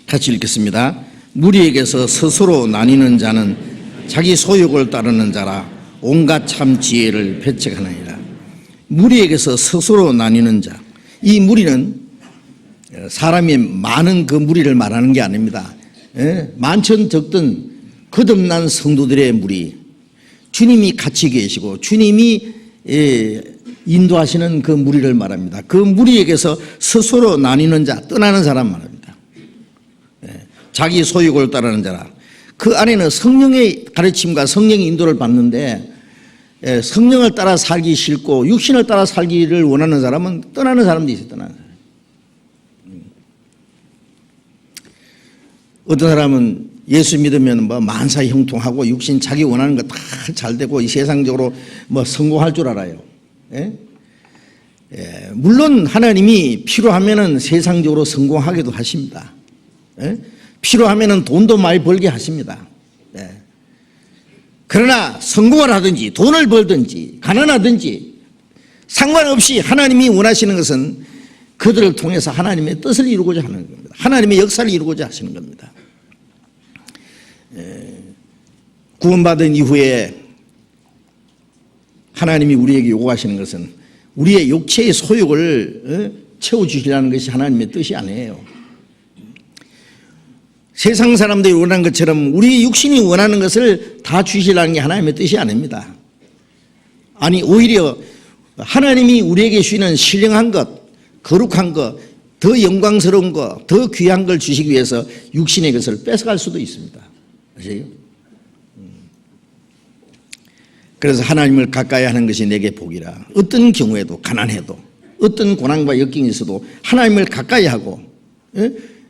Speaker 1: 같이 읽겠습니다. 무리에게서 스스로 나뉘는 자는 자기 소욕을 따르는 자라 온갖 참 지혜를 배척하느니라. 무리에게서 스스로 나뉘는 자, 이 무리는 사람이 많은 그 무리를 말하는 게 아닙니다. 많든 적든 거듭난 성도들의 무리, 주님이 같이 계시고 주님이 인도하시는 그 무리를 말합니다. 그 무리에게서 스스로 나뉘는 자, 떠나는 사람 말합니다. 자기 소욕을 따르는 자라. 그 안에는 성령의 가르침과 성령의 인도를 받는데 성령을 따라 살기 싫고 육신을 따라 살기를 원하는 사람은 떠나는 사람도 있어요. 떠나는 사람. 어떤 사람은 예수 믿으면 뭐 만사 형통하고 육신 자기 원하는 거 다 잘 되고 이 세상적으로 뭐 성공할 줄 알아요. 물론 하나님이 필요하면은 세상적으로 성공하기도 하십니다. 필요하면은 돈도 많이 벌게 하십니다. 그러나 성공을 하든지 돈을 벌든지 가난하든지 상관없이 하나님이 원하시는 것은 그들을 통해서 하나님의 뜻을 이루고자 하는 겁니다. 하나님의 역사를 이루고자 하시는 겁니다. 구원받은 이후에 하나님이 우리에게 요구하시는 것은 우리의 육체의 소욕을 채워주시라는 것이 하나님의 뜻이 아니에요. 세상 사람들이 원하는 것처럼 우리 육신이 원하는 것을 다 주시라는 게 하나님의 뜻이 아닙니다. 아니 오히려 하나님이 우리에게 주시는 신령한 것, 거룩한 것, 더 영광스러운 것, 더 귀한 걸 주시기 위해서 육신의 것을 뺏어갈 수도 있습니다. 아세요? 그래서 하나님을 가까이 하는 것이 내게 복이라. 어떤 경우에도 가난해도 어떤 고난과 역경이 있어도 하나님을 가까이 하고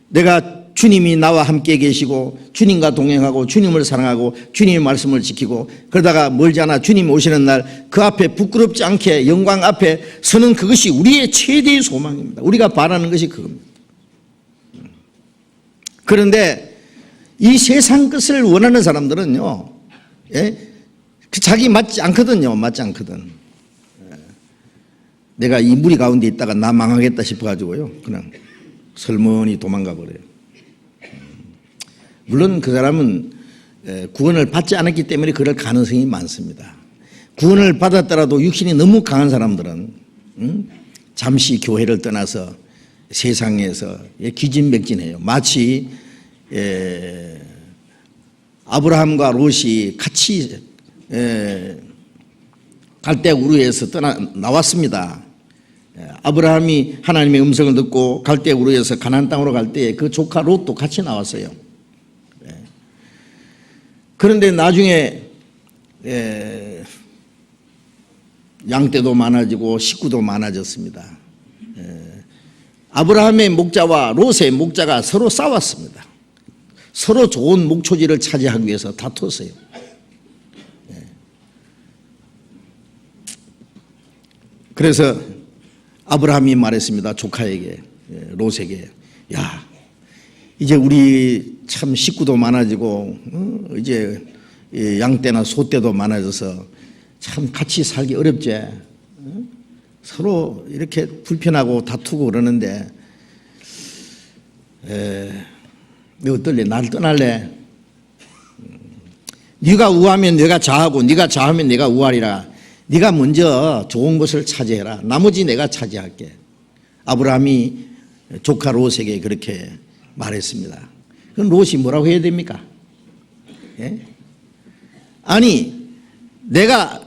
Speaker 1: 내가 주님이 나와 함께 계시고 주님과 동행하고 주님을 사랑하고 주님의 말씀을 지키고 그러다가 멀지 않아 주님 오시는 날 그 앞에 부끄럽지 않게 영광 앞에 서는 그것이 우리의 최대의 소망입니다. 우리가 바라는 것이 그겁니다. 그런데 이 세상 것을 원하는 사람들은요, 자기 맞지 않거든요. 맞지 않거든. 내가 이 무리 가운데 있다가 나 망하겠다 싶어가지고요, 그냥 설머니 도망가 버려요. 물론 그 사람은 구원을 받지 않았기 때문에 그럴 가능성이 많습니다. 구원을 받았더라도 육신이 너무 강한 사람들은 잠시 교회를 떠나서 세상에서 기진맥진해요. 마치 아브라함과 롯이 같이 갈대 우르에서 나왔습니다. 아브라함이 하나님의 음성을 듣고 갈대 우르에서 가나안 땅으로 갈 때 그 조카 롯도 같이 나왔어요. 그런데 나중에 양떼도 많아지고 식구도 많아졌습니다. 아브라함의 목자와 롯의 목자가 서로 싸웠습니다. 서로 좋은 목초지를 차지하기 위해서 다퉜어요. 그래서 아브라함이 말했습니다. 조카에게, 롯에게, 야, 이제 우리 참 식구도 많아지고 이제 양떼나 소떼도 많아져서 참 같이 살기 어렵지. 서로 이렇게 불편하고 다투고 그러는데 너 어떨래? 나를 떠날래? 네가 우하면 내가 좌하고 네가 좌하면 내가 우하리라. 네가 먼저 좋은 것을 차지해라. 나머지 내가 차지할게. 아브라함이 조카 롯에게 그렇게 말했습니다. 그럼 롯이 뭐라고 해야 됩니까? 아니 내가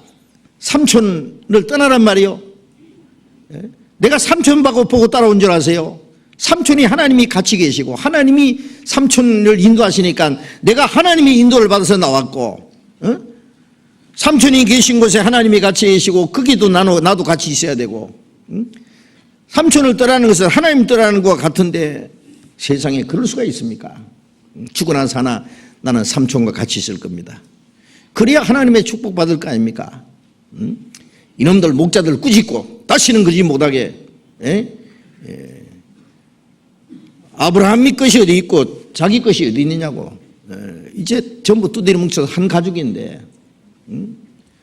Speaker 1: 삼촌을 떠나란 말이요. 내가 삼촌 보고 따라온 줄 아세요? 삼촌이 하나님이 같이 계시고 하나님이 삼촌을 인도하시니까 내가 하나님의 인도를 받아서 나왔고 삼촌이 계신 곳에 하나님이 같이 계시고 거기도 나도 같이 있어야 되고 삼촌을 떠나는 것은 하나님 떠나는 것과 같은데 세상에 그럴 수가 있습니까? 죽으나 사나 나는 삼촌과 같이 있을 겁니다. 그래야 하나님의 축복받을 거 아닙니까? 이놈들 목자들 꾸짖고 다시는 그러지 못하게. 아브라함이 것이 어디 있고 자기 것이 어디 있느냐고. 이제 전부 두드려 뭉쳐서 한 가족인데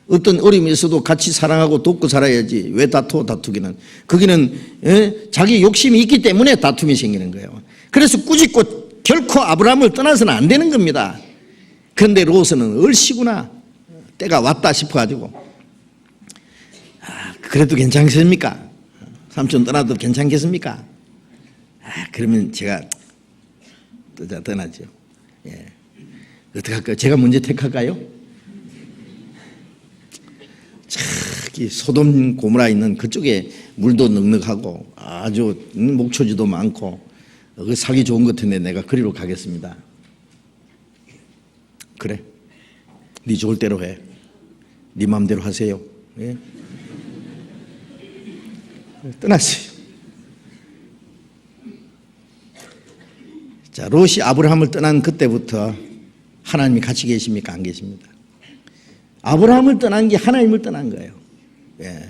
Speaker 1: 어떤 어려움이 있어도 같이 사랑하고 돕고 살아야지. 왜 다투기는. 거기는 자기 욕심이 있기 때문에 다툼이 생기는 거예요. 그래서 꾸짖고 결코 아브라함을 떠나서는 안 되는 겁니다. 그런데 롯은 얼씨구나 때가 왔다 싶어가지고 그래도 괜찮겠습니까? 삼촌 떠나도 괜찮겠습니까? 그러면 제가 떠나죠. 예. 어떻게 할까요? 제가 먼저 택할까요? 저기 소돔 고모라 있는 그쪽에 물도 넉넉하고 아주 목초지도 많고 살기 좋은 것 같은데 내가 그리로 가겠습니다. 그래, 네 좋을 대로 해. 네 마음대로 하세요. 예? 떠났어요. 자, 롯이 아브라함을 떠난 그때부터 하나님이 같이 계십니까? 안 계십니까? 아브라함을 떠난 게 하나님을 떠난 거예요. 예.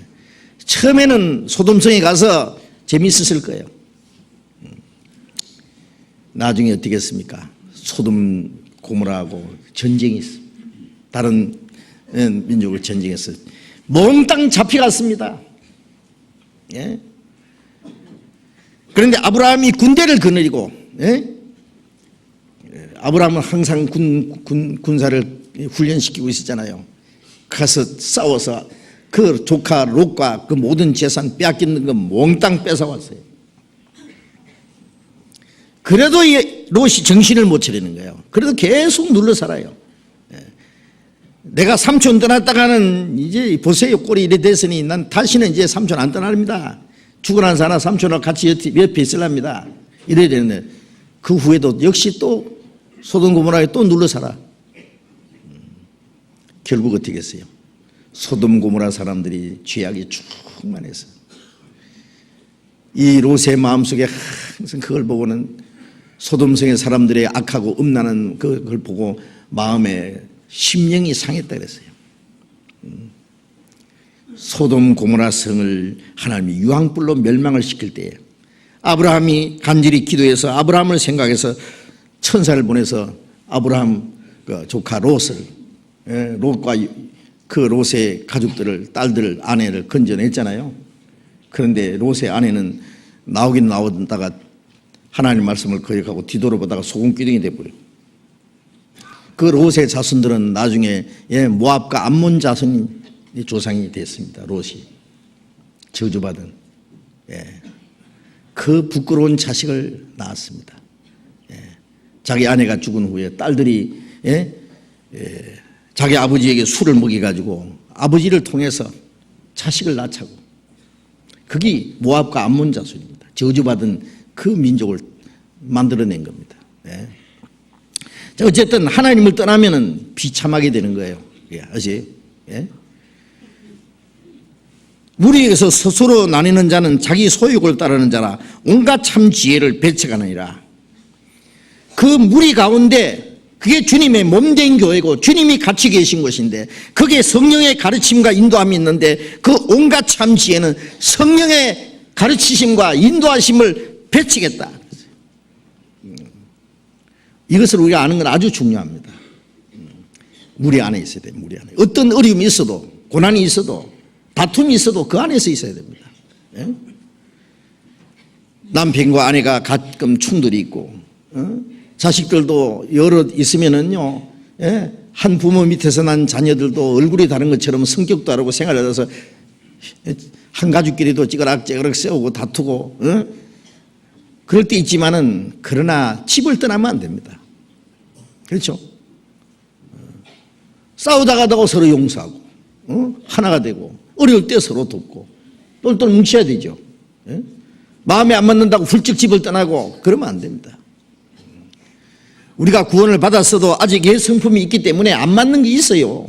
Speaker 1: 처음에는 소돔성에 가서 재미있었을 거예요. 나중에 어떻게 했습니까? 소돔 고모라하고 전쟁이 있어요. 다른 민족을 전쟁했어요. 몽땅 잡혀갔습니다. 예? 그런데 아브라함이 군대를 거느리고, 예? 아브라함은 항상 군사를 훈련시키고 있었잖아요. 가서 싸워서 그 조카 롯과 그 모든 재산 빼앗기는 거 몽땅 뺏어왔어요. 그래도 이 롯이 정신을 못 차리는 거예요. 그래도 계속 눌러 살아요. 내가 삼촌 떠났다가는 이제 보세요 꼴이 이래 됐으니 난 다시는 이제 삼촌 안 떠납니다. 죽어난 사나 삼촌하고 같이 옆에 있으랍니다. 이래야 되는데 그 후에도 역시 또 소돔 고모라에 또 눌러 살아. 결국 어떻게 했어요? 소돔 고모라 사람들이 죄악이 충만해서 이 롯의 마음속에 항상 그걸 보고는 소돔성의 사람들의 악하고 음란한 그걸 보고 마음에 심령이 상했다 그랬어요. 소돔 고모라 성을 하나님이 유황불로 멸망을 시킬 때에 아브라함이 간절히 기도해서 아브라함을 생각해서 천사를 보내서 아브라함 그 조카 롯을 롯과 그 롯의 가족들을 딸들을 아내를 건져냈잖아요. 그런데 롯의 아내는 나오긴 나오다가 하나님 말씀을 거역하고 뒤돌아보다가 소금기둥이 돼버려요. 그 롯의 자손들은 나중에 모압과 암몬 자손이 조상이 됐습니다. 롯이 저주받은 그 부끄러운 자식을 낳았습니다. 자기 아내가 죽은 후에 딸들이 자기 아버지에게 술을 먹여가지고 아버지를 통해서 자식을 낳자고, 그게 모압과 암몬 자손입니다. 저주받은 그 민족을 만들어낸 겁니다. 자, 어쨌든 하나님을 떠나면은 비참하게 되는 거예요. 아시죠? 무리에서 스스로 나뉘는 자는 자기 소욕을 따르는 자라 온갖 참 지혜를 배척하느니라. 그 무리 가운데 그게 주님의 몸된 교회고 주님이 같이 계신 것인데 그게 성령의 가르침과 인도함이 있는데 그 온갖 참 지혜는 성령의 가르치심과 인도하심을 배치겠다. 이것을 우리가 아는 건 아주 중요합니다. 무리 안에 있어야 돼요. 무리 안에. 어떤 어려움이 있어도 고난이 있어도 다툼이 있어도 그 안에서 있어야 됩니다. 남편과 아내가 가끔 충돌이 있고 자식들도 여러 있으면은요, 한 부모 밑에서 난 자녀들도 얼굴이 다른 것처럼 성격도 다르고 생활에 따라서 한 가족끼리도 찌그락찌그락 싸우고 다투고, 그럴 때 있지만은 그러나 집을 떠나면 안 됩니다. 그렇죠? 싸우다가도 서로 용서하고, 하나가 되고, 어려울 때 서로 돕고, 똘똘 뭉쳐야 되죠. 마음에 안 맞는다고 훌쩍 집을 떠나고 그러면 안 됩니다. 우리가 구원을 받았어도 아직 성품이 있기 때문에 안 맞는 게 있어요.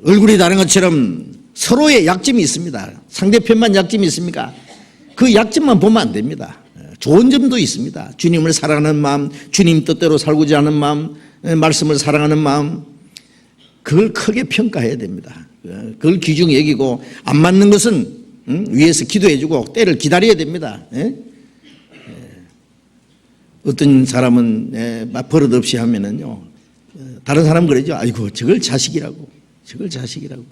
Speaker 1: 얼굴이 다른 것처럼 서로의 약점이 있습니다. 상대편만 약점이 있습니까? 그 약점만 보면 안 됩니다. 좋은 점도 있습니다. 주님을 사랑하는 마음, 주님 뜻대로 살고자 하는 마음, 말씀을 사랑하는 마음, 그걸 크게 평가해야 됩니다. 그걸 귀중히 여기고 안 맞는 것은 위에서 기도해주고 때를 기다려야 됩니다. 어떤 사람은 버릇없이 하면은요, 다른 사람은 그러죠. 아이고 저걸 자식이라고, 저걸 자식이라고.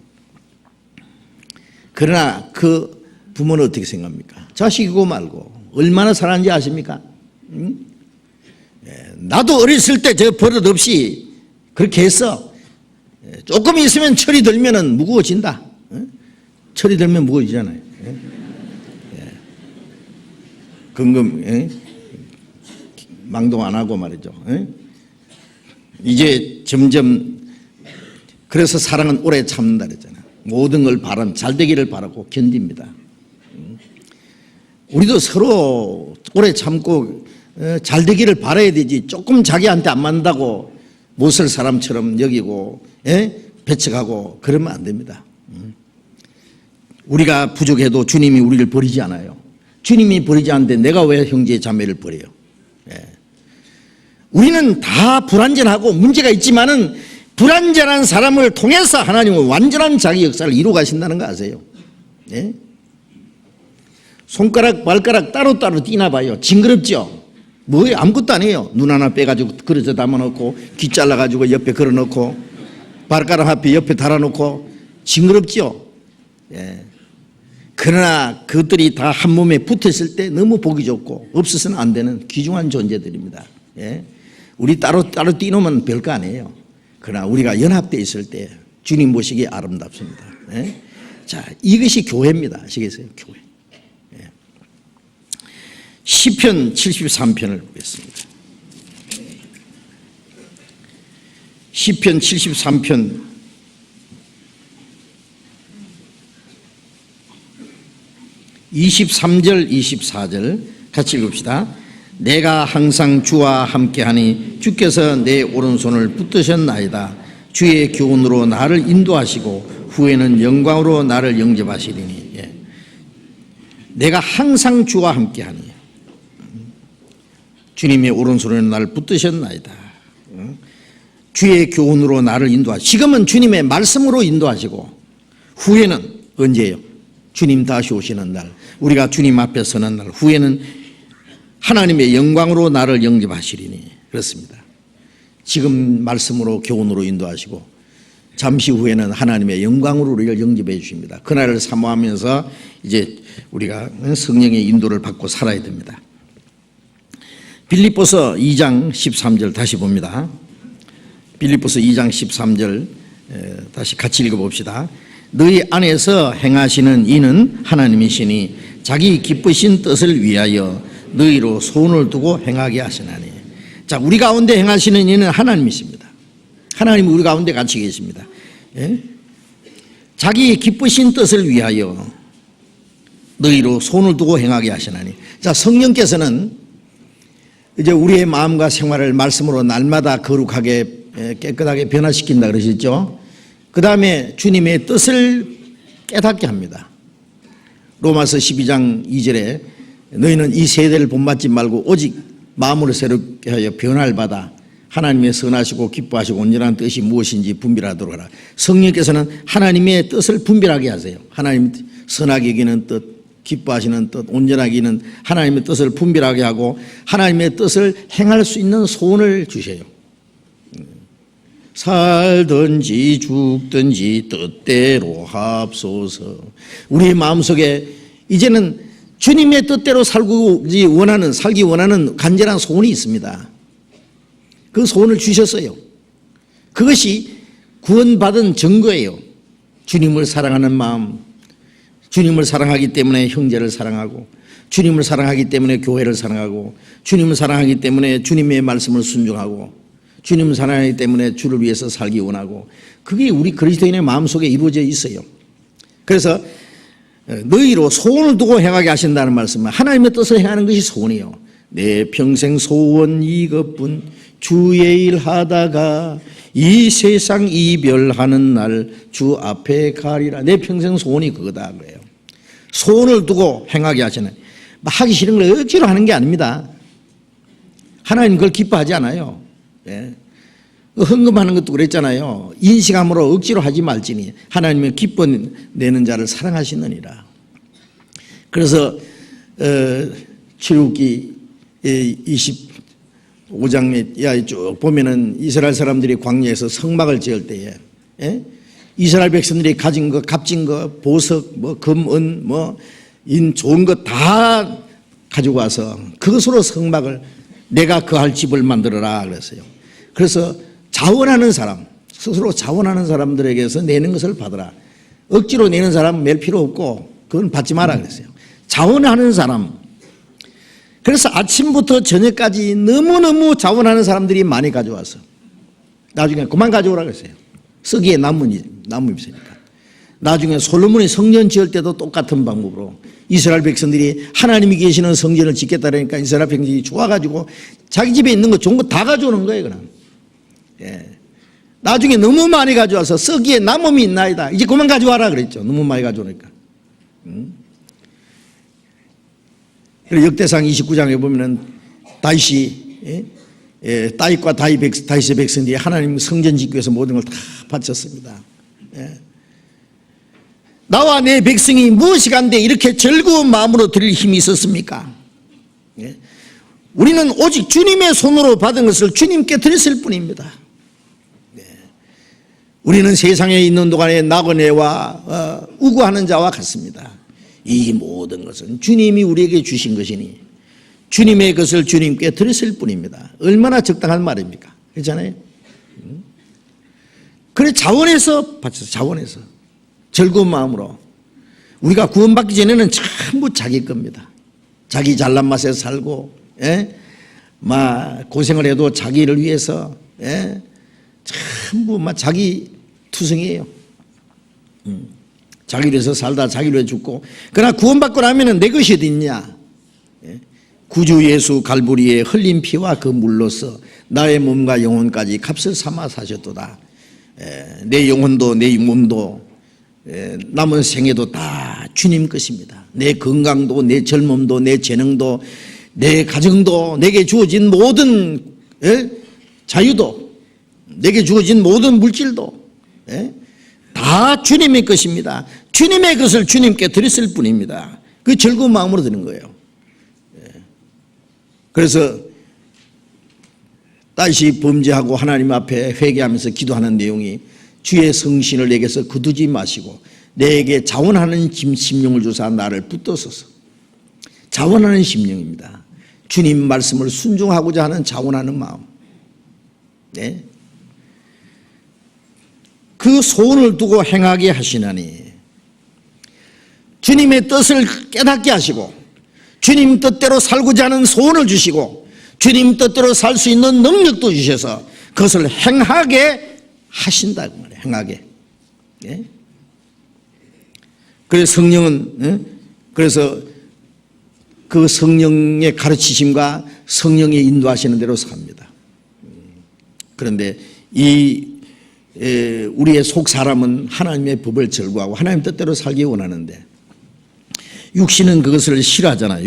Speaker 1: 그러나 그 부모는 어떻게 생각합니까? 자식이고 말고 얼마나 사랑하는지 아십니까? 나도 어렸을 때 저 버릇 없이 그렇게 했어. 조금 있으면 철이 들면은 무거워진다. 철이 들면 무거워지잖아요. 금금 망동 안 하고 말이죠. 이제 점점 그래서 사랑은 오래 참는다 그랬잖아요. 모든 걸 잘 되기를 바라고 견딥니다. 우리도 서로 오래 참고 잘 되기를 바라야 되지. 조금 자기한테 안 맞는다고 못 살 사람처럼 여기고 배척하고 그러면 안 됩니다. 우리가 부족해도 주님이 우리를 버리지 않아요. 주님이 버리지 않는데 내가 왜 형제 자매를 버려요? 우리는 다 불완전하고 문제가 있지만은 불완전한 사람을 통해서 하나님은 완전한 자기 역사를 이루어 가신다는 거 아세요? 손가락 발가락 따로따로 띄나 봐요. 징그럽죠? 뭐예요? 아무것도 아니에요. 눈 하나 빼가지고 그릇에 담아놓고 귀 잘라가지고 옆에 걸어놓고 발가락 앞에 옆에 달아놓고 징그럽죠? 그러나 그것들이 다 한 몸에 붙었을 때 너무 보기 좋고 없어서는 안 되는 귀중한 존재들입니다. 우리 따로 띄놓으면 별거 아니에요. 그러나 우리가 연합되어 있을 때 주님 모시기 아름답습니다. 자, 이것이 교회입니다. 아시겠어요? 교회. 시편 73편을 보겠습니다. 시편 73편 23절 24절 같이 읽읍시다. 내가 항상 주와 함께하니 주께서 내 오른손을 붙드셨나이다. 주의 교훈으로 나를 인도하시고 후에는 영광으로 나를 영접하시리니. 내가 항상 주와 함께하니 주님의 오른손으로 나를 붙드셨나이다. 주의 교훈으로 나를 인도하시고 지금은 주님의 말씀으로 인도하시고 후에는 언제예요? 주님 다시 오시는 날, 우리가 주님 앞에 서는 날, 후에는 하나님의 영광으로 나를 영접하시리니. 그렇습니다. 지금 말씀으로 교훈으로 인도하시고 잠시 후에는 하나님의 영광으로 우리를 영접해 주십니다. 그날을 사모하면서 이제 우리가 성령의 인도를 받고 살아야 됩니다. 빌립보서 2장 13절 다시 봅니다. 빌립보서 2장 13절 다시 같이 읽어봅시다. 너희 안에서 행하시는 이는 하나님이시니 자기 기쁘신 뜻을 위하여 너희로 소원을 두고 행하게 하시나니. 자, 우리 가운데 행하시는 이는 하나님이십니다. 하나님이 우리 가운데 같이 계십니다. 자기 기쁘신 뜻을 위하여 너희로 손을 두고 행하게 하시나니. 자, 성령께서는 이제 우리의 마음과 생활을 말씀으로 날마다 거룩하게 깨끗하게 변화시킨다 그러셨죠. 그 다음에 주님의 뜻을 깨닫게 합니다. 로마서 12장 2절에 너희는 이 세대를 본받지 말고 오직 마음으로 새롭게 하여 변화를 받아 하나님의 선하시고 기뻐하시고 온전한 뜻이 무엇인지 분별하도록 하라. 성령께서는 하나님의 뜻을 분별하게 하세요. 하나님 선하게 여기는 뜻, 기뻐하시는 뜻, 온전하게 여기는 하나님의 뜻을 분별하게 하고 하나님의 뜻을 행할 수 있는 소원을 주세요. 살든지 죽든지 뜻대로 합소서. 우리의 마음속에 이제는 주님의 뜻대로 살기 원하는 간절한 소원이 있습니다. 그 소원을 주셨어요. 그것이 구원받은 증거예요. 주님을 사랑하는 마음, 주님을 사랑하기 때문에 형제를 사랑하고, 주님을 사랑하기 때문에 교회를 사랑하고, 주님을 사랑하기 때문에 주님의 말씀을 순종하고, 주님을 사랑하기 때문에 주를 위해서 살기 원하고, 그게 우리 그리스도인의 마음속에 이루어져 있어요. 그래서 너희로 소원을 두고 행하게 하신다는 말씀은 하나님의 뜻을 행하는 것이 소원이에요. 내 평생 소원 이것뿐 주의 일 하다가 이 세상 이별하는 날 주 앞에 가리라. 내 평생 소원이 그거다 그래요. 소원을 두고 행하게 하시는, 하기 싫은 걸 억지로 하는 게 아닙니다. 하나님 그걸 기뻐하지 않아요. 헌금하는 것도 그랬잖아요. 인식함으로 억지로 하지 말지니 하나님은 기뻐 내는 자를 사랑하시느니라. 그래서 출애굽기 25장에 쭉 보면은 이스라엘 사람들이 광야에서 성막을 지을 때에 이스라엘 백성들이 가진 거, 값진 거, 보석, 뭐 금, 은, 뭐 인 좋은 거 다 가지고 와서 그것으로 성막을 내가 거할 집을 만들어라 그랬어요. 그래서 자원하는 사람, 스스로 자원하는 사람들에게서 내는 것을 받으라. 억지로 내는 사람은 낼 필요 없고 그건 받지 마라 그랬어요. 자원하는 사람. 그래서 아침부터 저녁까지 너무너무 자원하는 사람들이 많이 가져와서 나중에 그만 가져오라 그랬어요. 썩이에 나무 있으니까. 나중에 솔로몬이 성전 지을 때도 똑같은 방법으로 이스라엘 백성들이 하나님이 계시는 성전을 짓겠다 그러니까 이스라엘 백성들이 좋아가지고 자기 집에 있는 거 좋은 거 다 가져오는 거예요. 그냥. 예. 나중에 너무 많이 가져와서 썩이에 남음이 있나이다. 이제 그만 가져와라 그랬죠. 너무 많이 가져오니까. 역대상 29장에 보면은 다윗이 다윗과 다윗의 백성들이 하나님 성전 짓기 위해서 모든 걸 다 바쳤습니다. 나와 내 백성이 무엇이 간데 이렇게 즐거운 마음으로 드릴 힘이 있었습니까? 우리는 오직 주님의 손으로 받은 것을 주님께 드렸을 뿐입니다. 우리는 세상에 있는 동안에 나그네와 우구하는 자와 같습니다. 이 모든 것은 주님이 우리에게 주신 것이니 주님의 것을 주님께 드렸을 뿐입니다. 얼마나 적당한 말입니까? 그렇잖아요. 그래 자원해서 바쳐서 자원해서 즐거운 마음으로. 우리가 구원받기 전에는 전부 자기 겁니다. 자기 잘난 맛에 살고 막 고생을 해도 자기를 위해서 전부 막 자기 투성이에요. 자기를 위해서 살다 자기를 위해 죽고. 그러나 구원받고 나면은 내 것이 어디 있냐? 구주 예수 갈보리에 흘린 피와 그 물로서 나의 몸과 영혼까지 값을 삼아 사셨도다. 내 영혼도 내 몸도 남은 생애도 다 주님 것입니다. 내 건강도 내 젊음도 내 재능도 내 가정도 내게 주어진 모든 자유도 내게 주어진 모든 물질도 다 주님의 것입니다. 주님의 것을 주님께 드렸을 뿐입니다. 그 즐거운 마음으로 드는 거예요. 그래서 다시 범죄하고 하나님 앞에 회개하면서 기도하는 내용이 주의 성신을 내게서 거두지 마시고 내게 자원하는 심령을 주사 나를 붙드소서. 자원하는 심령입니다. 주님 말씀을 순종하고자 하는 자원하는 마음. 그 소원을 두고 행하게 하시나니 주님의 뜻을 깨닫게 하시고 주님 뜻대로 살고자 하는 소원을 주시고 주님 뜻대로 살 수 있는 능력도 주셔서 그것을 행하게 하신다 그 말이에요. 행하게. 그래서 성령은 그래서 그 성령의 가르치심과 성령의 인도하시는 대로 삽니다. 그런데 우리의 속 사람은 하나님의 법을 절구하고 하나님 뜻대로 살기 원하는데 육신은 그것을 싫어하잖아요.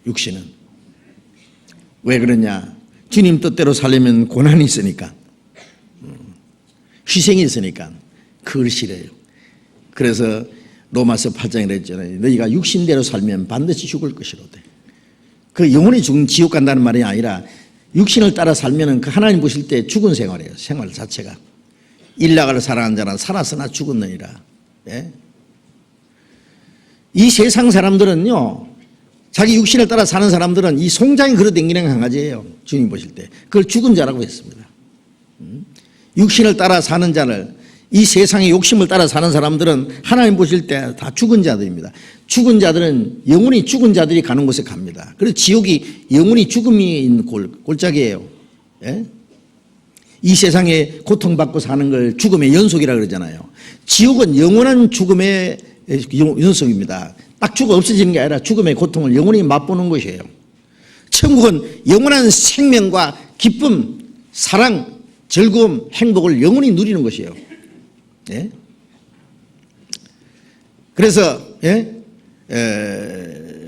Speaker 1: 육신은 왜 그러냐? 주님 뜻대로 살려면 고난이 있으니까, 희생이 있으니까 그걸 싫어해요. 그래서 로마서 8장에 그랬잖아요. 너희가 육신대로 살면 반드시 죽을 것이로되. 그 영혼이 죽은 지옥 간다는 말이 아니라 육신을 따라 살면은 그 하나님 보실 때 죽은 생활이에요. 생활 자체가. 일나가를 사랑하는 자는 살았으나 죽었느니라. 이 세상 사람들은요, 자기 육신을 따라 사는 사람들은 이 송장이 걸어다니는 강아지예요. 주님 보실 때. 그걸 죽은 자라고 했습니다. 육신을 따라 사는 자를, 이 세상의 욕심을 따라 사는 사람들은 하나님 보실 때 다 죽은 자들입니다. 죽은 자들은 영원히 죽은 자들이 가는 곳에 갑니다. 그래서 지옥이 영원히 죽음이 있는 골짜기예요. 이 세상에 고통받고 사는 걸 죽음의 연속이라고 그러잖아요. 지옥은 영원한 죽음의 연속입니다. 딱 죽어 없어지는 게 아니라 죽음의 고통을 영원히 맛보는 것이에요. 천국은 영원한 생명과 기쁨, 사랑, 즐거움, 행복을 영원히 누리는 것이에요. 그래서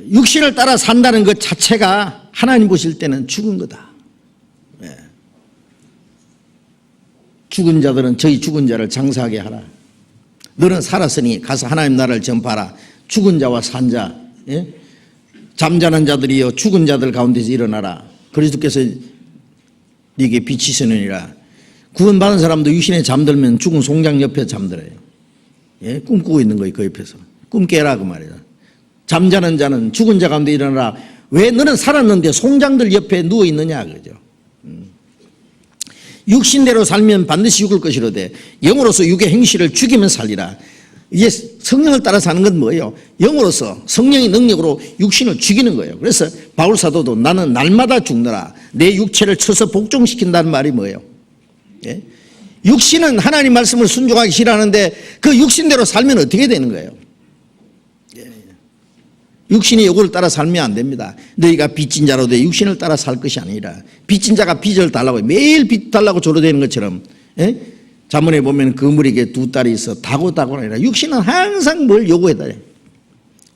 Speaker 1: 육신을 따라 산다는 것 자체가 하나님 보실 때는 죽은 거다. 죽은 자들은 저희 죽은 자를 장사하게 하라. 너는 살았으니 가서 하나님 나라를 전파하라. 죽은 자와 산 자, 잠자는 자들이여 죽은 자들 가운데서 일어나라. 그리스도께서 네게 빛이시느니라. 구원받은 사람도 육신에 잠들면 죽은 송장 옆에 잠들어요. 꿈꾸고 있는 거예요. 그 옆에서. 꿈 깨라 그 말이야. 잠자는 자는 죽은 자 가운데 일어나라. 왜 너는 살았는데 송장들 옆에 누워 있느냐 그러죠. 육신대로 살면 반드시 죽을 것이로되 영으로서 육의 행실을 죽이면 살리라. 이게 성령을 따라 사는 건 뭐예요? 영으로서 성령의 능력으로 육신을 죽이는 거예요. 그래서 바울 사도도 나는 날마다 죽노라. 내 육체를 쳐서 복종시킨다는 말이 뭐예요? 예? 육신은 하나님 말씀을 순종하기 싫어하는데 그 육신대로 살면 어떻게 되는 거예요? 예. 육신의 요구를 따라 살면 안 됩니다. 너희가 빚진 자로 돼 육신을 따라 살 것이 아니라 빚진 자가 빚을 달라고 매일 빚 달라고 조로되는 것처럼 예? 자문에 보면 그물에게 두 딸이 있어 다고다고가 아니라 육신은 항상 뭘 요구해달라.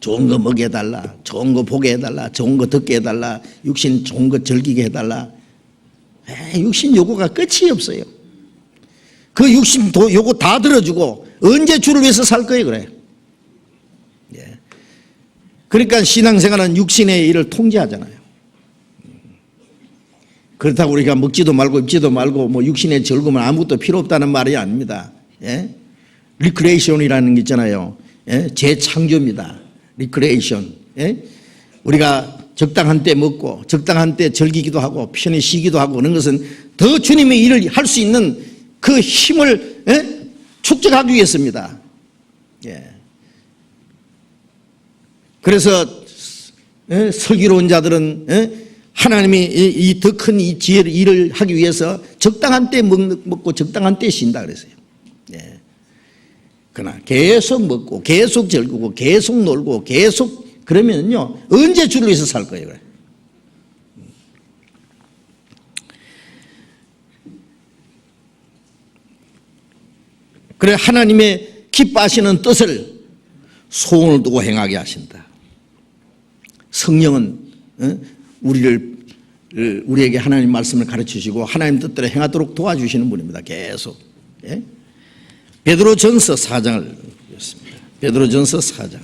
Speaker 1: 좋은 거 먹게 해달라. 좋은 거 보게 해달라. 좋은 거 듣게 해달라. 육신 좋은 거 즐기게 해달라. 육신 요구가 끝이 없어요. 그 육신 요구 다 들어주고 언제 주를 위해서 살 거예요 그래. 예. 그러니까 신앙생활은 육신의 일을 통제하잖아요. 그렇다고 우리가 먹지도 말고 입지도 말고 뭐 육신의 즐거움은 아무것도 필요 없다는 말이 아닙니다. 예? 리크레이션이라는 게 있잖아요. 예? 재창조입니다. 리크레이션. 예? 우리가 적당한 때 먹고 적당한 때 즐기기도 하고 편히 쉬기도 하고 그런 것은 더 주님의 일을 할 수 있는 그 힘을 예? 축적하기 위해서입니다. 예. 그래서 예? 슬기로운 자들은 예? 하나님이 이 더 큰 이 지혜를 일을 하기 위해서 적당한 때 먹고 적당한 때 쉰다 그랬어요. 예. 그러나 계속 먹고 계속 즐기고 계속 놀고 계속 그러면요 언제 주를 위해서 살 거예요. 그래. 그래 하나님의 기뻐하시는 뜻을 소원을 두고 행하게 하신다. 성령은 우리에게 하나님 말씀을 가르치시고 하나님 뜻대로 행하도록 도와주시는 분입니다. 계속. 예? 베드로전서 4장을 보겠습니다. 베드로전서 4장.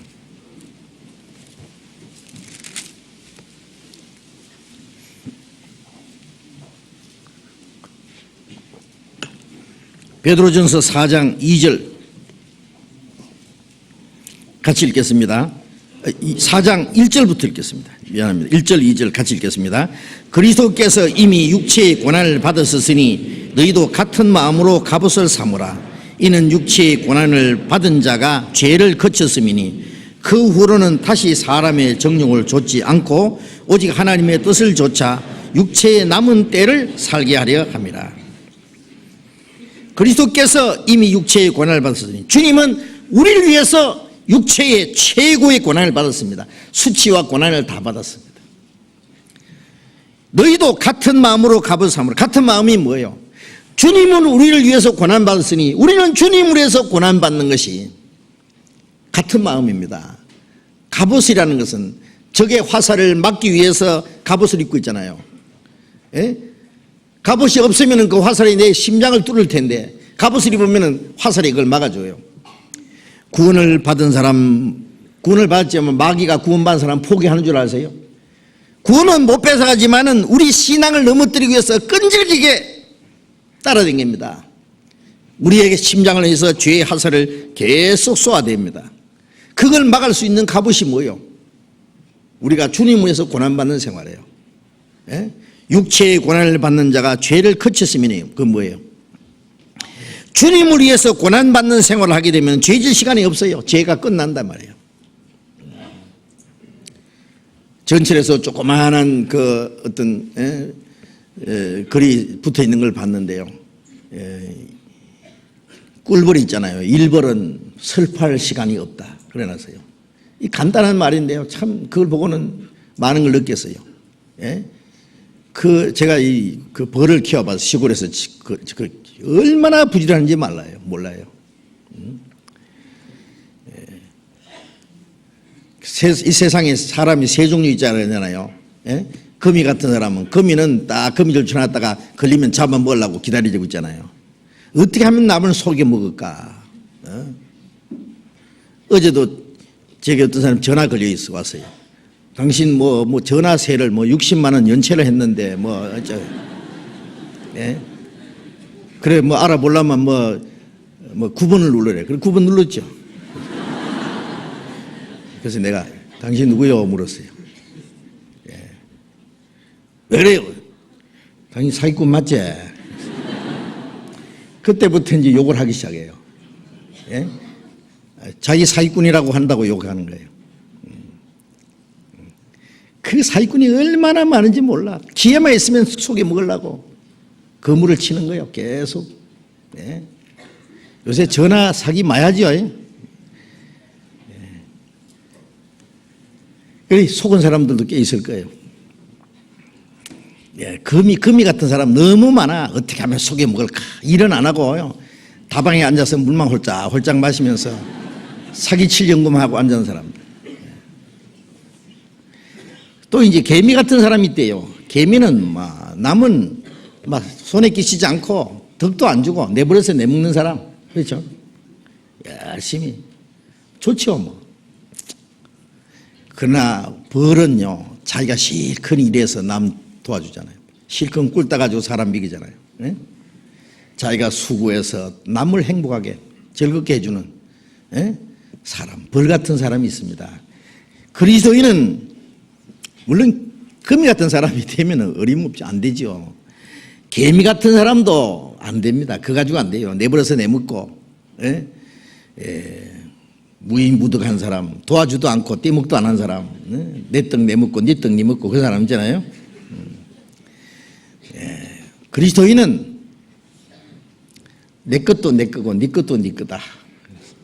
Speaker 1: 베드로전서 4장 2절 같이 읽겠습니다. 4장 1절부터 읽겠습니다. 미안합니다. 1절 2절 같이 읽겠습니다. 그리스도께서 이미 육체의 고난을 받으셨으니 너희도 같은 마음으로 갑옷을 삼으라. 이는 육체의 고난을 받은 자가 죄를 거쳤음이니 그 후로는 다시 사람의 정욕을 좇지 않고 오직 하나님의 뜻을 좇아 육체의 남은 때를 살게 하려 함이라. 그리스도께서 이미 육체의 고난을 받으셨으니 주님은 우리를 위해서 육체의 최고의 고난을 받았습니다. 수치와 고난을 다 받았습니다. 너희도 같은 마음으로 갑옷을 삼으라. 같은 마음이 뭐예요? 주님은 우리를 위해서 고난받았으니 우리는 주님을 위해서 고난받는 것이 같은 마음입니다. 갑옷이라는 것은 적의 화살을 막기 위해서 갑옷을 입고 있잖아요. 예? 갑옷이 없으면 그 화살이 내 심장을 뚫을 텐데 갑옷을 입으면 화살이 그걸 막아줘요. 구원을 받은 사람, 구원을 받았지만 마귀가 구원받은 사람 포기하는 줄 아세요? 구원은 못 뺏어가지만은 우리 신앙을 넘어뜨리기 위해서 끈질기게 따라다닙니다. 우리에게 심장을 해서 죄의 화살을 계속 쏘아댑니다. 그걸 막을 수 있는 갑옷이 뭐예요? 우리가 주님을 위해서 고난받는 생활이에요. 예? 육체의 고난을 받는 자가 죄를 거쳤으면 그건 뭐예요? 주님을 위해서 고난받는 생활을 하게 되면 죄질 시간이 없어요. 죄가 끝난단 말이에요. 전철에서 조그마한 그 어떤 글이 붙어 있는 걸 봤는데요. 꿀벌이 있잖아요. 1벌은 슬퍼할 시간이 없다. 그래놨어요. 이 간단한 말인데요. 참 그걸 보고는 많은 걸 느꼈어요. 예? 제가 그 벌을 키워봐서 시골에서 얼마나 부지런한지 몰라요. 이 세상에 사람이 세 종류 있잖아요. 예? 거미 같은 사람은 거미는 딱 거미줄 쳐놨다가 걸리면 잡아 먹으려고 기다리고 있잖아요. 어떻게 하면 남을 속여 먹을까? 어제도 제게 어떤 사람 전화 걸려 있어 왔어요. 당신 뭐 전화세를 60만 원 연체를 했는데 예? 그래 알아보려면 9번을 눌러래. 그래 9번 눌렀죠. 그래서 내가 당신 누구요? 물었어요. 예. 왜 그래요? 당신 사기꾼 맞지? 그때부터 이제 욕을 하기 시작해요. 예? 자기 사기꾼이라고 한다고 욕하는 거예요. 그 사기꾼이 얼마나 많은지 몰라. 기회만 있으면 속여 먹으려고 거물을 치는 거예요. 계속. 예? 요새 전화 사기 마야지요. 예? 그래 속은 사람들도 꽤 있을 거예요. 예, 금이 같은 사람 너무 많아. 어떻게 하면 속여 먹을까? 일은 안 하고요. 다방에 앉아서 물만 홀짝 마시면서 사기칠 연구만 앉은 사람들. 또 이제 개미 같은 사람이 있대요. 개미는 남은 손에 끼치지 않고 덕도 안 주고 내버려서 내먹는 사람. 그렇죠? 열심히. 좋죠, 뭐. 그러나 벌은요, 자기가 실컷 일해서 남 도와주잖아요. 실컷 꿀 따가지고 사람 먹이잖아요. 네? 자기가 수고해서 남을 행복하게 즐겁게 해주는 사람, 벌 같은 사람이 있습니다. 그리스도인은 물론 거미 같은 사람이 되면 어림없지 안 되죠. 개미 같은 사람도 안 됩니다. 그거 가지고 안 돼요. 내버려서 내먹고 무의무득한 사람, 도와주도 않고 떼먹도 안 한 사람, 내 떡 내먹고 네 떡 네먹고 그 사람 있잖아요. 그리스도인은 내 것도 내 거고 네 것도 네 거다.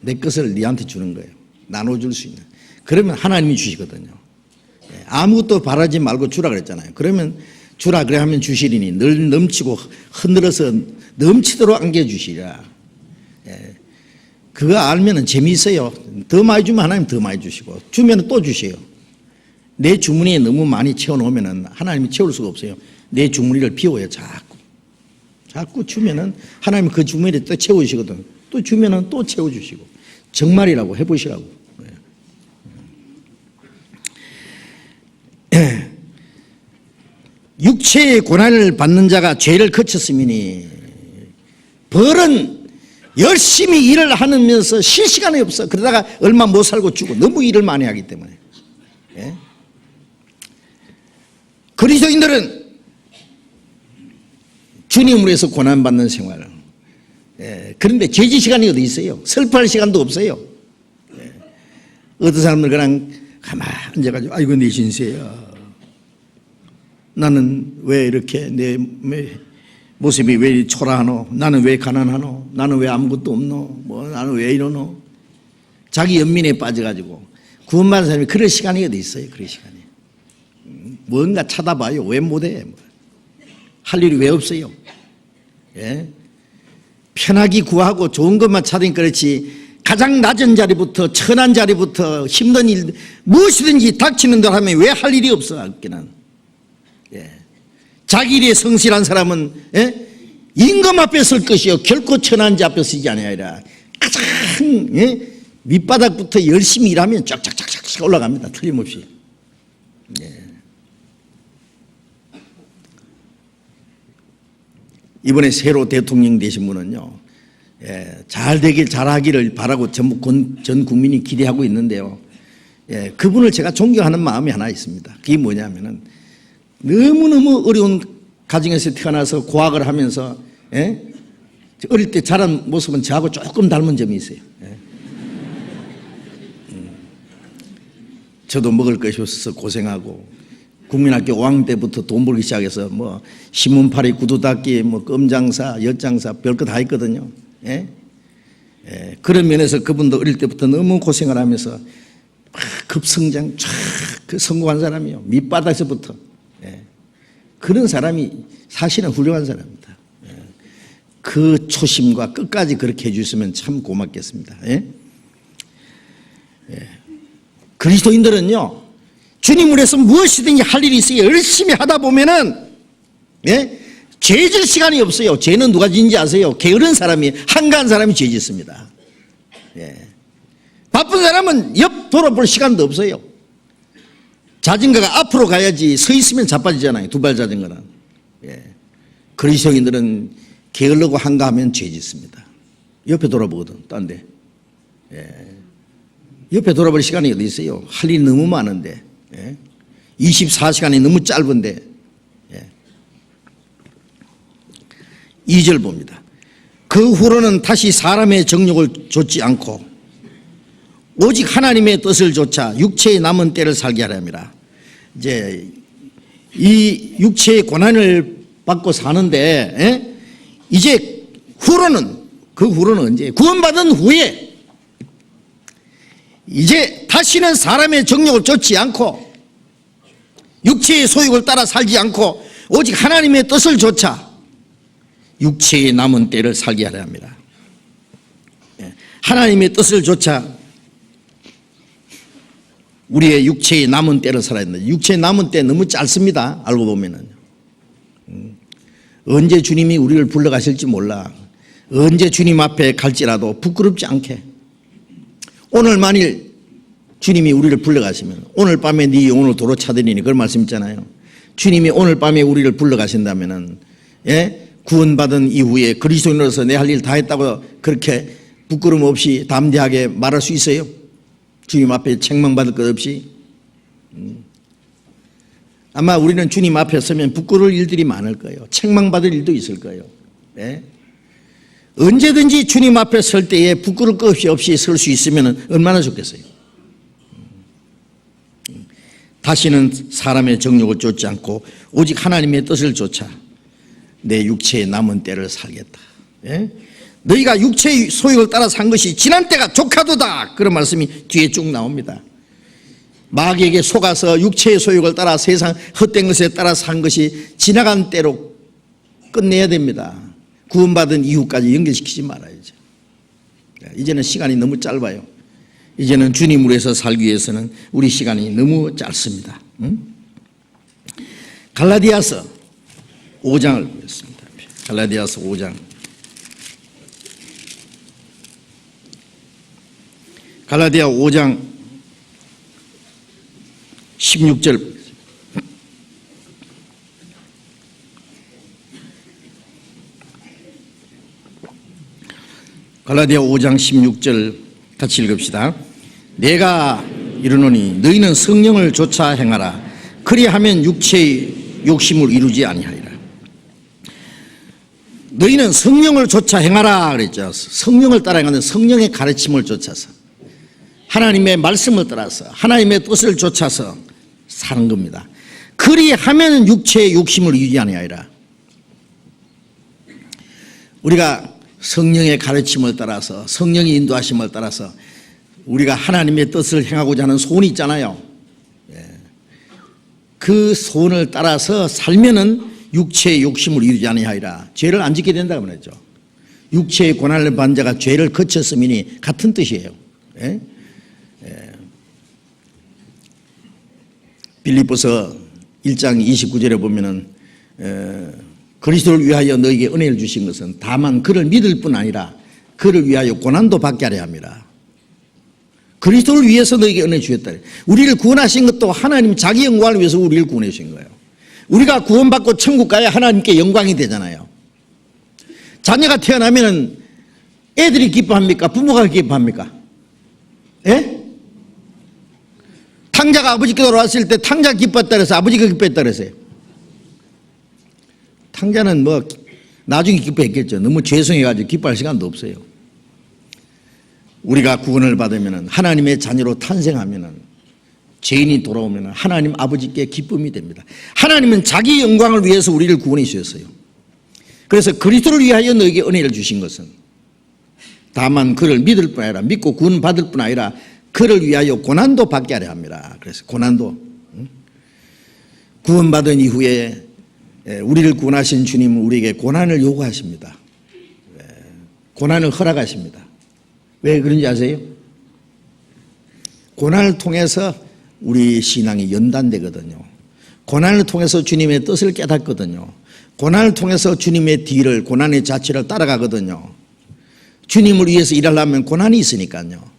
Speaker 1: 내 것을 네한테 주는 거예요. 나눠줄 수 있는. 그러면 하나님이 주시거든요. 아무것도 바라지 말고 주라 그랬잖아요. 그러면 주라 그래 하면 주시리니 늘 넘치고 흔들어서 넘치도록 안겨주시리라. 그거 알면 재미있어요. 더 많이 주면 하나님 더 많이 주시고 주면 또 주세요. 내 주머니에 너무 많이 채워놓으면 하나님이 채울 수가 없어요. 내 주머니를 비워요. 자꾸 주면은 하나님이 그 주머니에 또 채우시거든. 또 주면은 또 채워주시고. 정말이라고 해보시라고. 육체의 고난을 받는 자가 죄를 거쳤으니 벌은 열심히 일을 하면서 쉴 시간이 없어. 그러다가 얼마 못 살고 죽고 너무 일을 많이 하기 때문에. 그리스도인들은 주님으로 해서 고난받는 생활. 그런데 죄지 시간이 어디 있어요? 슬퍼할 시간도 없어요. 어떤 사람들 그냥 가만히 앉아가지고 아이고 내 신세야. 나는 왜 이렇게 내 모습이 왜 이리 초라하노? 나는 왜 가난하노? 나는 왜 아무것도 없노? 나는 왜 이러노? 자기 연민에 빠져가지고 구원받은 사람이 그럴 시간이 어디 있어요? 그럴 시간이. 뭔가 찾아봐요. 왜 못해? 할 일이 왜 없어요? 편하게 구하고 좋은 것만 찾으니까 그렇지 가장 낮은 자리부터 천한 자리부터 힘든 일 무엇이든지 닥치는 대로 하면 왜 할 일이 없어? 없기는. 자기 일에 성실한 사람은 임금 앞에 설 것이요 결코 천한 자 앞에 서지 아니하리라. 가장 밑바닥부터 열심히 일하면 쫙쫙쫙쫙 올라갑니다. 틀림없이. 이번에 새로 대통령 되신 분은요, 잘 되길 잘하기를 바라고 전 국민이 기대하고 있는데요. 그분을 제가 존경하는 마음이 하나 있습니다. 그게 뭐냐면은 너무너무 어려운 가정에서 태어나서 고학을 하면서 어릴 때 자란 모습은 저하고 조금 닮은 점이 있어요. 저도 먹을 것이 없어서 고생하고 국민학교 5학년 때부터 돈 벌기 시작해서 뭐 신문팔이, 구두 닦기, 뭐 껌장사, 엿장사 별거 다 했거든요. 그런 면에서 그분도 어릴 때부터 너무 고생을 하면서 급성장 쫙 성공한 사람이요. 밑바닥에서부터. 그런 사람이 사실은 훌륭한 사람입니다. 그 초심과 끝까지 그렇게 해주시면 참 고맙겠습니다. 그리스도인들은요, 주님을 위해서 무엇이든지 할 일이 있어요. 열심히 하다 보면은, 죄 질 시간이 없어요. 죄는 누가 짓는지 아세요? 게으른 사람이, 한가한 사람이 죄 짓습니다. 바쁜 사람은 옆 돌아볼 시간도 없어요. 자전거가 앞으로 가야지 서 있으면 자빠지잖아요. 두발 자전거는. 그리스도인들은 게을르고 한가하면 죄 짓습니다. 옆에 돌아보거든. 딴 데. 옆에 돌아볼 시간이 어디 있어요? 할 일이 너무 많은데. 예? 24시간이 너무 짧은데. 예. 2절 봅니다. 그 후로는 다시 사람의 정욕을 좇지 않고 오직 하나님의 뜻을 좇아 육체의 남은 때를 살게 하려 함이라. 이제 이 육체의 고난을 받고 사는데, 예? 이제 후로는, 그 후로는 언제? 구원받은 후에 이제 다시는 사람의 정욕을 좇지 않고 육체의 소욕을 따라 살지 않고 오직 하나님의 뜻을 좇아 육체의 남은 때를 살게 하려 합니다. 하나님의 뜻을 좇아 우리의 육체의 남은 때를 살아야 된다. 육체의 남은 때 너무 짧습니다. 알고 보면은. 언제 주님이 우리를 불러가실지 몰라. 언제 주님 앞에 갈지라도 부끄럽지 않게. 오늘 만일 주님이 우리를 불러가시면 오늘 밤에 네 영혼을 도로 차들이니 그런 말씀 있잖아요. 주님이 오늘 밤에 우리를 불러가신다면은, 예? 구원받은 이후에 그리스도인으로서 내 할 일 다 했다고 그렇게 부끄럼 없이 담대하게 말할 수 있어요? 주님 앞에 책망받을 것 없이. 아마 우리는 주님 앞에 서면 부끄러울 일들이 많을 거예요. 책망받을 일도 있을 거예요. 네? 언제든지 주님 앞에 설 때에 부끄러울 것 없이 설 수 있으면 얼마나 좋겠어요. 다시는 사람의 정욕을 좇지 않고 오직 하나님의 뜻을 좇아 내 육체의 남은 때를 살겠다. 예? 너희가 육체의 소욕을 따라 산 것이 지난 때가 족하도다. 그런 말씀이 뒤에 쭉 나옵니다. 마귀에게 속아서 육체의 소욕을 따라 세상 헛된 것에 따라 산 것이 지나간 때로 끝내야 됩니다. 구원받은 이후까지 연결시키지 말아야죠. 이제는 시간이 너무 짧아요. 이제는 주님으로 해서 살기 위해서는 우리 시간이 너무 짧습니다. 갈라디아서 5장을 보겠습니다. 갈라디아서 5장. 갈라디아 5장 16절. 갈라디아 5장 16절 같이 읽읍시다. 내가 이르노니 너희는 성령을 좇아 행하라. 그리하면 육체의 욕심을 이루지 아니하리라. 너희는 성령을 좇아 행하라 그랬죠. 성령을 따라 행하는 성령의 가르침을 좇아서 하나님의 말씀을 따라서 하나님의 뜻을 좇아서 사는 겁니다. 그리하면 육체의 욕심을 이루지 아니하리라. 우리가 성령의 가르침을 따라서 성령의 인도하심을 따라서 우리가 하나님의 뜻을 행하고자 하는 소원이 있잖아요. 그 소원을 따라서 살면은 육체의 욕심을 이루지 아니하리라. 죄를 안 짓게 된다고 말했죠. 육체의 고난을 받은 자가 죄를 거쳤음이니 같은 뜻이에요. 빌립보서 1장 29절에 보면은 그리스도를 위하여 너에게 은혜를 주신 것은 다만 그를 믿을 뿐 아니라 그를 위하여 고난도 받게 하려 함이라. 그리스도를 위해서 너에게 은혜 주셨다. 우리를 구원하신 것도 하나님 자기 영광을 위해서 우리를 구원해 주신 거예요. 우리가 구원받고 천국 가야 하나님께 영광이 되잖아요. 자녀가 태어나면 애들이 기뻐합니까? 부모가 기뻐합니까? 예? 탕자가 아버지께 돌아왔을 때 탕자가 기뻤다 그래서 아버지가 기뻐했다 그랬어요. 탕자는 뭐 나중에 기뻐했겠죠. 너무 죄송해가지고 기뻐할 시간도 없어요. 우리가 구원을 받으면 하나님의 자녀로 탄생하면 죄인이 돌아오면 하나님 아버지께 기쁨이 됩니다. 하나님은 자기 영광을 위해서 우리를 구원해 주셨어요. 그래서 그리스도를 위하여 너에게 은혜를 주신 것은 다만 그를 믿을 뿐 아니라 믿고 구원 받을 뿐 아니라 그를 위하여 고난도 받게 하려 합니다. 그래서 고난도 구원받은 이후에 우리를 구원하신 주님은 우리에게 고난을 요구하십니다. 고난을 허락하십니다. 왜 그런지 아세요? 고난을 통해서 우리 신앙이 연단되거든요. 고난을 통해서 주님의 뜻을 깨닫거든요. 고난을 통해서 주님의 뒤를, 고난의 자체를 따라가거든요. 주님을 위해서 일하려면 고난이 있으니까요.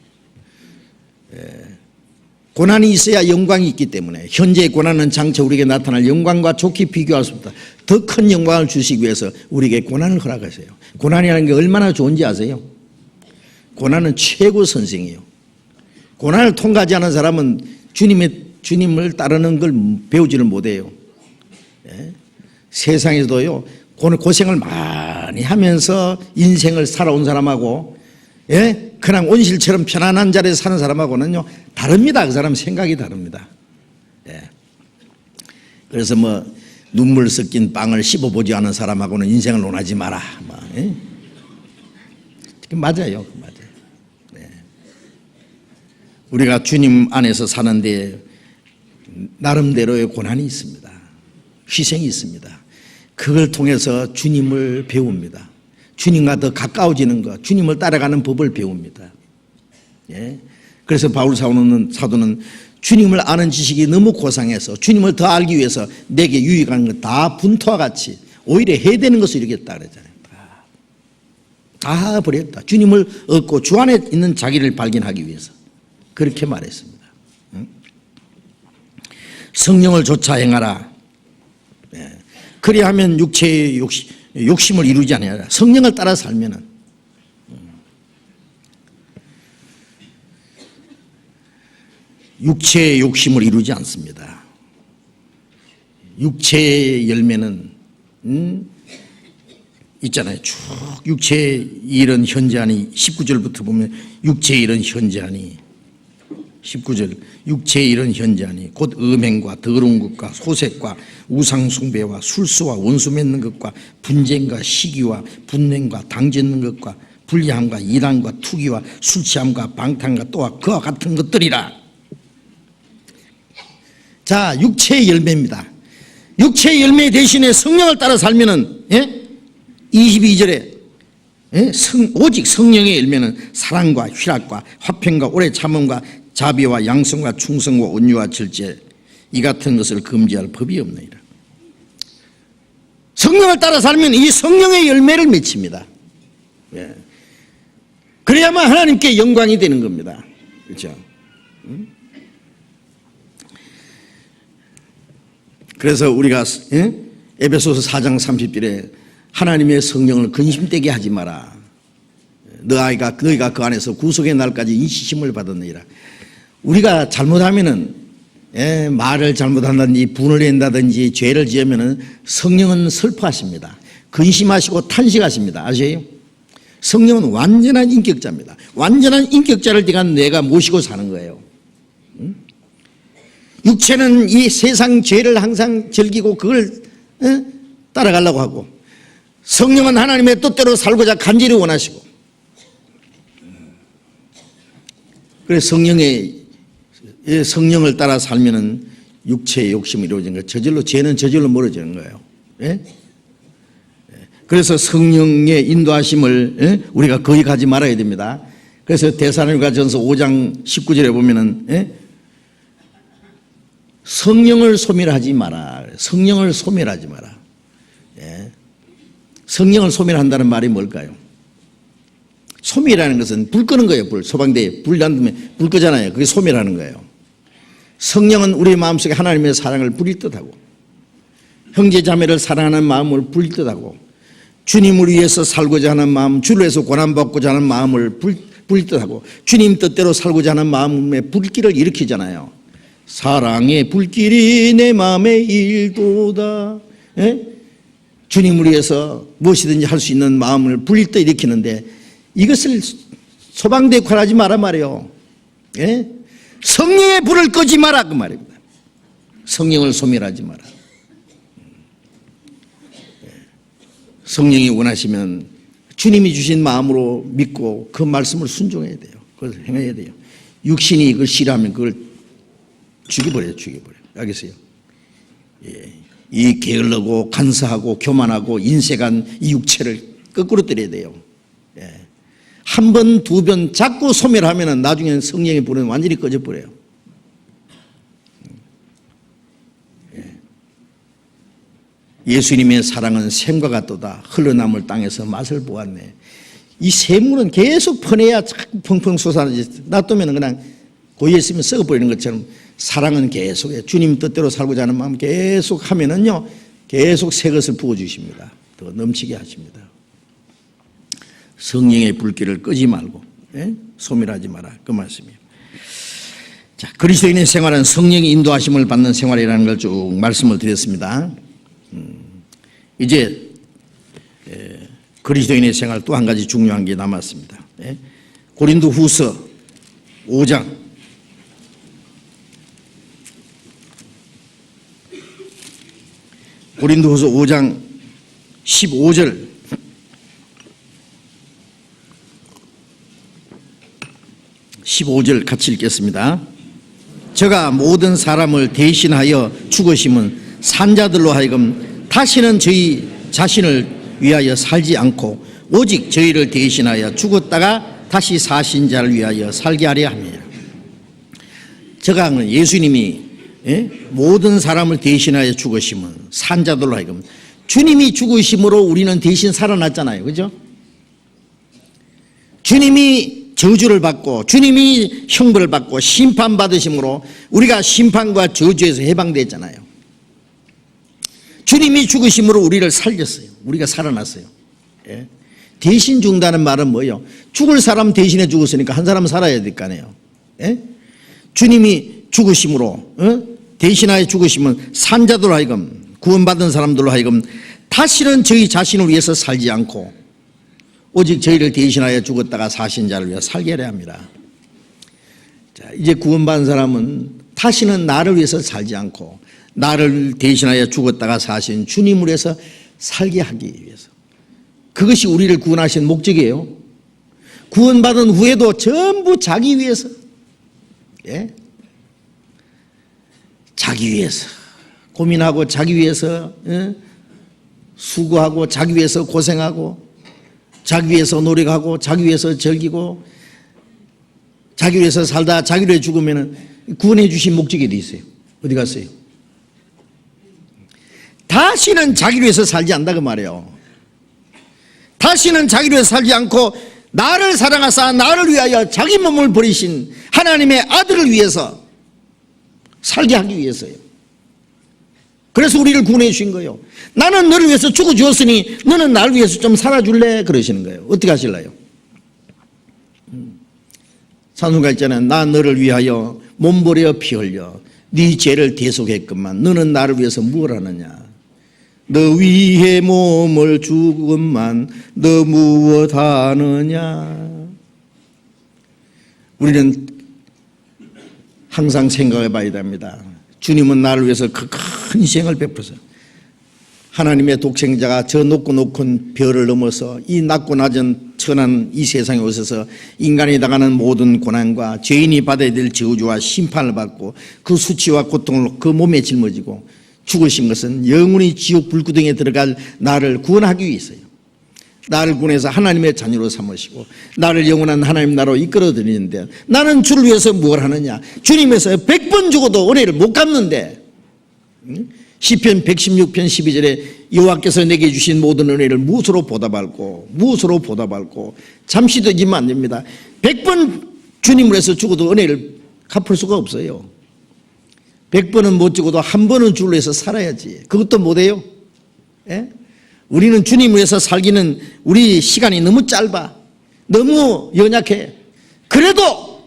Speaker 1: 고난이 있어야 영광이 있기 때문에 현재의 고난은 장차 우리에게 나타날 영광과 좋게 비교할 수 없다. 더 큰 영광을 주시기 위해서 우리에게 고난을 허락하세요. 고난이라는 게 얼마나 좋은지 아세요? 고난은 최고 선생이에요. 고난을 통과하지 않은 사람은 주님을 따르는 걸 배우지를 못해요. 예? 세상에서도요, 고생을 많이 하면서 인생을 살아온 사람하고, 예? 그냥 온실처럼 편안한 자리에 사는 사람하고는요, 다릅니다. 그 사람 생각이 다릅니다. 예. 그래서 뭐, 눈물 섞인 빵을 씹어보지 않은 사람하고는 인생을 논하지 마라. 뭐, 예? 맞아요. 맞아요. 네. 우리가 주님 안에서 사는데 나름대로의 고난이 있습니다. 희생이 있습니다. 그걸 통해서 주님을 배웁니다. 주님과 더 가까워지는 것, 주님을 따라가는 법을 배웁니다. 예? 그래서 바울 사도는 주님을 아는 지식이 너무 고상해서 주님을 더 알기 위해서 내게 유익한 것 다 분토와 같이 오히려 해되는 것을 이루겠다 그러잖아요. 다 버렸다. 주님을 얻고 주 안에 있는 자기를 발견하기 위해서 그렇게 말했습니다. 성령을 좇아 행하라. 그리하면 육체의 욕심을 이루지 않아야. 성령을 따라 살면은 육체의 욕심을 이루지 않습니다. 육체의 열매는 있잖아요. 쭉 육체의 일은 현재하니 19절부터 보면 육체의 일은 현재하니 19절 육체의 일은 현재하니 곧 음행과 더러운 것과 소색과 우상숭배와 술수와 원수 맺는 것과 분쟁과 시기와 분냉과 당짓는 것과 불리함과 이란과 투기와 술취함과 방탕과 또한 그와 같은 것들이라. 자, 육체의 열매입니다. 육체의 열매 대신에 성령을 따라 살면은, 예? 22절에 예? 오직 성령의 열매는 사랑과 희락과 화평과 오래 참음과 자비와 양성과 충성과 온유와 절제 이 같은 것을 금지할 법이 없느니라. 성령을 따라 살면 이 성령의 열매를 맺힙니다. 예. 그래야만 하나님께 영광이 되는 겁니다. 그렇죠? 그래서 우리가 에베소서 4장 30절에 하나님의 성령을 근심되게 하지 마라. 너희가 그 안에서 구속의 날까지 인시심을 받았느니라. 우리가 잘못하면은 말을 잘못한다든지 분을 낸다든지 죄를 지으면은 성령은 슬퍼하십니다. 근심하시고 탄식하십니다. 아세요? 성령은 완전한 인격자입니다. 완전한 인격자를 내가 모시고 사는 거예요. 육체는 이 세상 죄를 항상 즐기고 그걸 따라가려고 하고, 성령은 하나님의 뜻대로 살고자 간절히 원하시고, 그래서 성령을 따라 살면은 육체의 욕심이 이루어지는 거예요. 저절로 죄는 저절로 멀어지는 거예요. 예? 그래서 성령의 인도하심을 우리가 거의 가지 말아야 됩니다. 그래서 데살로니가전서 5장 19절에 보면은 성령을 소멸하지 마라. 성령을 소멸하지 마라. 예. 성령을 소멸한다는 말이 뭘까요? 소멸하는 것은 불 끄는 거예요. 소방대에 불 놔두면 불 끄잖아요. 그게 소멸하는 거예요. 성령은 우리 마음속에 하나님의 사랑을 부릴 듯하고, 형제 자매를 사랑하는 마음을 부릴 듯하고, 주님을 위해서 살고자 하는 마음, 주를 위해서 고난받고자 하는 마음을 부릴 듯하고, 주님 뜻대로 살고자 하는 마음의 불길을 일으키잖아요. 사랑의 불길이 내 마음에 일도다. 예? 주님을 위해서 무엇이든지 할 수 있는 마음을 불릴 때 일으키는데, 이것을 소방대 역할하지 마라 말이요. 예? 성령의 불을 끄지 마라 그 말입니다. 성령을 소멸하지 마라. 성령이 원하시면 주님이 주신 마음으로 믿고 그 말씀을 순종해야 돼요. 그걸 행해야 돼요. 육신이 이걸 싫어하면 그걸 죽여버려요. 알겠어요? 예. 이 게을르고 간사하고 교만하고 인색한 이 육체를 거꾸로 때려야 돼요. 예. 한 번, 두 번 자꾸 소멸하면 나중에는 성령의 불은 완전히 꺼져버려요. 예. 예수님의 사랑은 샘과 같도다. 흘러남을 땅에서 맛을 보았네. 이 샘물은 계속 퍼내야 펑펑 솟아나지. 놔두면 그냥 고이에 있으면 썩어버리는 것처럼 사랑은 계속해요. 주님 뜻대로 살고자 하는 마음 계속 하면은요, 계속 새 것을 부어주십니다. 더 넘치게 하십니다. 성령의 불길을 끄지 말고, 예? 소멸하지 마라. 그 말씀이에요. 자, 그리스도인의 생활은 성령의 인도하심을 받는 생활이라는 걸 쭉 말씀을 드렸습니다. 이제 그리스도인의 생활 또 한 가지 중요한 게 남았습니다. 고린도후서 5장 고린도후서 5장 15절 같이 읽겠습니다. 저가 모든 사람을 대신하여 죽으심은 산자들로 하여금 다시는 저희 자신을 위하여 살지 않고 오직 저희를 대신하여 죽었다가 다시 사신 자를 위하여 살게 하려 합니다. 저가 예수님이 모든 사람을 대신하여 죽으심은 산자들로 하여금 주님이 죽으심으로 우리는 대신 살아났잖아요. 그죠? 주님이 저주를 받고 주님이 형벌을 받고 심판받으심으로 우리가 심판과 저주에서 해방됐잖아요. 주님이 죽으심으로 우리를 살렸어요. 우리가 살아났어요. 대신 죽는다는 말은 뭐예요? 죽을 사람 대신에 죽었으니까 한 사람은 살아야 될 거 아니에요. 주님이 죽으심으로 대신하여 죽으심은 산자들로 하여금 구원받은 사람들로 하여금 다시는 저희 자신을 위해서 살지 않고 오직 저희를 대신하여 죽었다가 사신 자를 위해 살게 하려 합니다. 자, 이제 구원받은 사람은 다시는 나를 위해서 살지 않고 나를 대신하여 죽었다가 사신 주님을 위해서 살게 하기 위해서, 그것이 우리를 구원하신 목적이에요. 구원받은 후에도 전부 자기 위해서, 자기 위해서 고민하고 자기 위해서 수고하고 자기 위해서 고생하고 자기 위해서 노력하고 자기 위해서 즐기고 자기 위해서 살다 자기 위해 죽으면 구원해 주신 목적이 어디 있어요? 어디 갔어요? 다시는 자기 위해서 살지 않는다 그 말이에요. 다시는 자기 위해서 살지 않고 나를 사랑하사 나를 위하여 자기 몸을 버리신 하나님의 아들을 위해서 살게 하기 위해서요. 그래서 우리를 구원해 주신 거예요. 나는 너를 위해서 죽어주었으니 너는 나를 위해서 좀 살아줄래? 그러시는 거예요. 어떻게 하실래요? 찬송가 있잖아요. 나 너를 위하여 몸버려 피 흘려 네 죄를 대속했건만 너는 나를 위해서 무엇 하느냐? 너 위해 몸을 주건만 너 무엇 하느냐? 우리는 항상 생각해 봐야 됩니다. 주님은 나를 위해서 그 큰 희생을 베풀어서 하나님의 독생자가 저 높고 높은 별을 넘어서 이 낮고 낮은 천한 이 세상에 오셔서 인간이 당하는 모든 고난과 죄인이 받아야 될 저주와 심판을 받고 그 수치와 고통을 그 몸에 짊어지고 죽으신 것은 영원히 지옥 불구덩이에 들어갈 나를 구원하기 위해서요. 나를 구원해서 하나님의 자녀로 삼으시고 나를 영원한 하나님 나라로 이끌어 드리는데 나는 주를 위해서 무엇을 하느냐? 주님에서 100번 죽어도 은혜를 못 갚는데 시편 116편 12절에 여호와께서 내게 주신 모든 은혜를 무엇으로 보답할고 잠시도 잊으면 안 됩니다. 100번 주님을 위해서 죽어도 은혜를 갚을 수가 없어요. 100번은 못 죽어도 한 번은 주를 위해서 살아야지. 그것도 못해요. 우리는 주님을 위해서 살기는 우리 시간이 너무 짧아. 너무 연약해. 그래도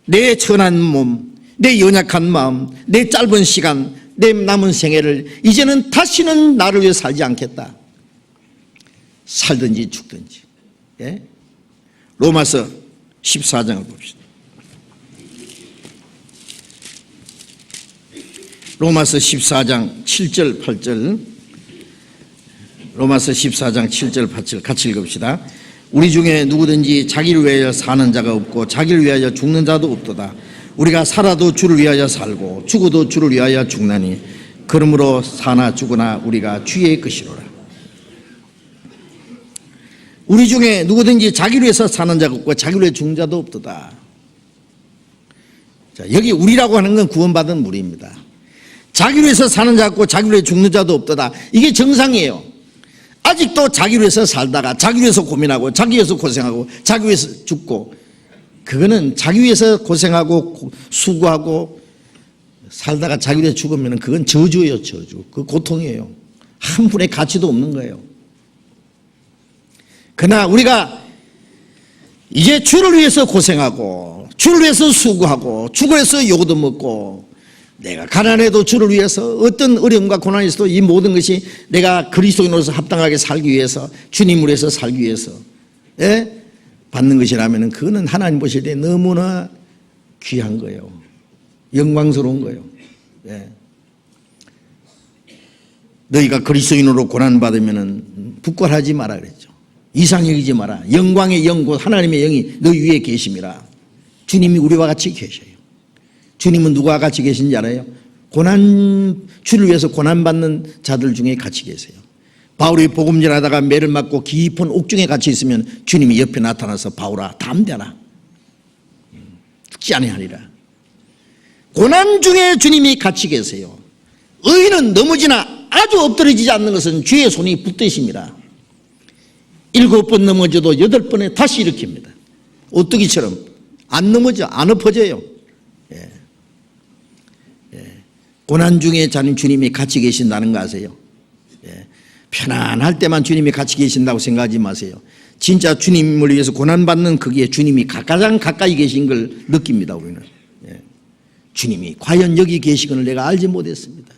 Speaker 1: 내 천한 몸, 내 연약한 마음, 내 짧은 시간, 내 남은 생애를 이제는 다시는 나를 위해 살지 않겠다. 살든지 죽든지. 로마서 14장을 봅시다. 로마서 14장 7절 8절. 로마서 14장 7절 8절 같이 읽읍시다. 우리 중에 누구든지 자기를 위하여 사는 자가 없고 자기를 위하여 죽는 자도 없도다. 우리가 살아도 주를 위하여 살고 죽어도 주를 위하여 죽나니 그러므로 사나 죽으나 우리가 주의 것이로라. 우리 중에 누구든지 자기를 위해서 사는 자가 없고 자기를 위해 죽는 자도 없도다. 자, 여기 우리라고 하는 건 구원받은 무리입니다. 자기를 위해서 사는 자가 없고 자기를 위해 죽는 자도 없도다. 이게 정상이에요. 아직도 자기를 위해서 살다가 자기를 위해서 고민하고 자기 위해서 고생하고 자기 위해서 죽고, 그거는 자기 위해서 고생하고 수고하고 살다가 자기 위해서 죽으면 그건 저주예요. 저주. 그 고통이에요. 한 분의 가치도 없는 거예요. 그러나 우리가 이제 주를 위해서 고생하고
Speaker 2: 주를 위해서 수고하고 주를 위해서 요구도 먹고 내가 가난해도 주를 위해서 어떤 어려움과 고난이 있어도 이 모든 것이 내가 그리스도인으로서 합당하게 살기 위해서 주님을 위해서 살기 위해서 받는 것이라면 그거는 하나님 보실 때 너무나 귀한 거예요. 영광스러운 거예요. 너희가 그리스도인으로 고난받으면 부끄러워하지 마라 그랬죠. 이상 여기지 마라. 영광의 영 곧 하나님의 영이 너희 위에 계심이라. 주님이 우리와 같이 계셔요. 주님은 누구와 같이 계신지 알아요? 주를 위해서 고난받는 자들 중에 같이 계세요. 바울이 복음전하다가 매를 맞고 깊은 옥중에 갇혀 있으면 주님이 옆에 나타나서 바울아 담대하라. 죽지 아니하리라. 고난 중에 주님이 같이 계세요. 의인은 넘어지나 아주 엎드러지지 않는 것은 주의 손이 붙드심이라. 7번 넘어져도 8번에 다시 일으킵니다. 오뚜기처럼 안 넘어져, 안 엎어져요. 고난 중에 주님이 같이 계신다는 거 아세요? 편안할 때만 주님이 같이 계신다고 생각하지 마세요. 진짜 주님을 위해서 고난받는 거기에 주님이 가장 가까이 계신 걸 느낍니다. 우리는 주님이 과연 여기 계시건을 내가 알지 못했습니다.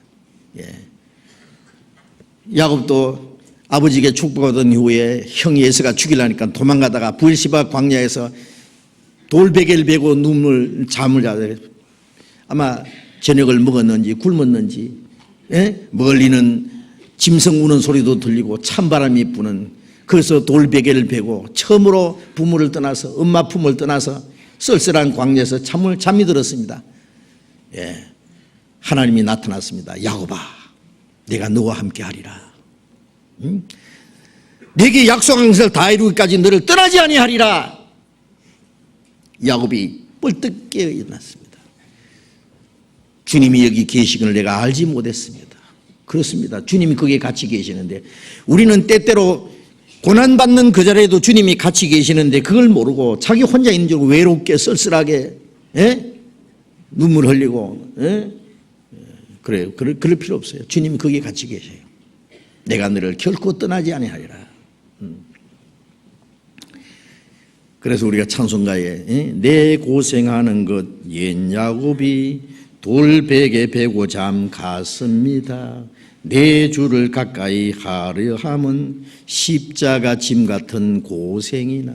Speaker 2: 야곱도 아버지에게 축복받은 이후에 형이 에서가 죽이려니까 도망가다가 부엘시바 광야에서 돌베개를 베고 잠을 자요. 아마 저녁을 먹었는지 굶었는지 멀리는 짐승 우는 소리도 들리고 찬바람이 부는, 그래서 돌베개를 베고 처음으로 부모를 떠나서 엄마 품을 떠나서 쓸쓸한 광야에서 잠이 들었습니다. 하나님이 나타났습니다. 야곱아 내가 너와 함께 하리라. 내게 약속한 것을 다 이루기까지 너를 떠나지 아니하리라. 야곱이 뻘떡 깨어 일어났습니다. 주님이 여기 계시기를 내가 알지 못했습니다. 그렇습니다. 주님이 거기에 같이 계시는데 우리는 때때로 고난받는 그 자리에도 주님이 같이 계시는데 그걸 모르고 자기 혼자 있는 줄 외롭게 쓸쓸하게 눈물 흘리고 그래요. 그럴 필요 없어요. 주님이 거기에 같이 계셔요. 내가 너를 결코 떠나지 아니하리라. 그래서 우리가 찬송가에 내 고생하는 것 옛 야곱이 돌베개 베고 잠 갔습니다. 내 주를 가까이 하려 함은 십자가 짐 같은 고생이나.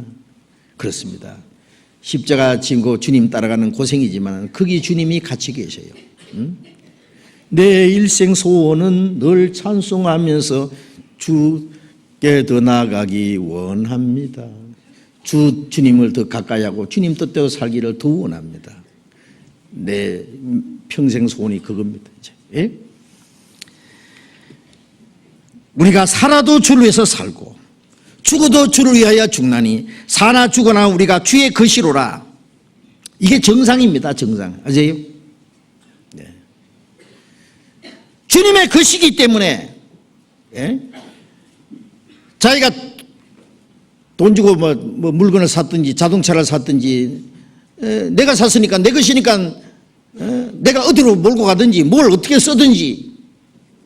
Speaker 2: 그렇습니다. 십자가 짐고 주님 따라가는 고생이지만 거기 주님이 같이 계셔요. 내 일생 소원은 늘 찬송하면서 주께 더 나아가기 원합니다. 주님을 더 가까이 하고 주님 뜻대로 살기를 더 원합니다. 내 평생 소원이 그겁니다. 이제. 우리가 살아도 주를 위해서 살고 죽어도 주를 위하여 죽나니 사나 죽거나 우리가 주의 것이로라. 이게 정상입니다. 정상. 아세요? 주님의 것이기 때문에 자기가 돈 주고 뭐 물건을 샀든지 자동차를 샀든지 내가 샀으니까 내 것이니까 내가 어디로 몰고 가든지 뭘 어떻게 쓰든지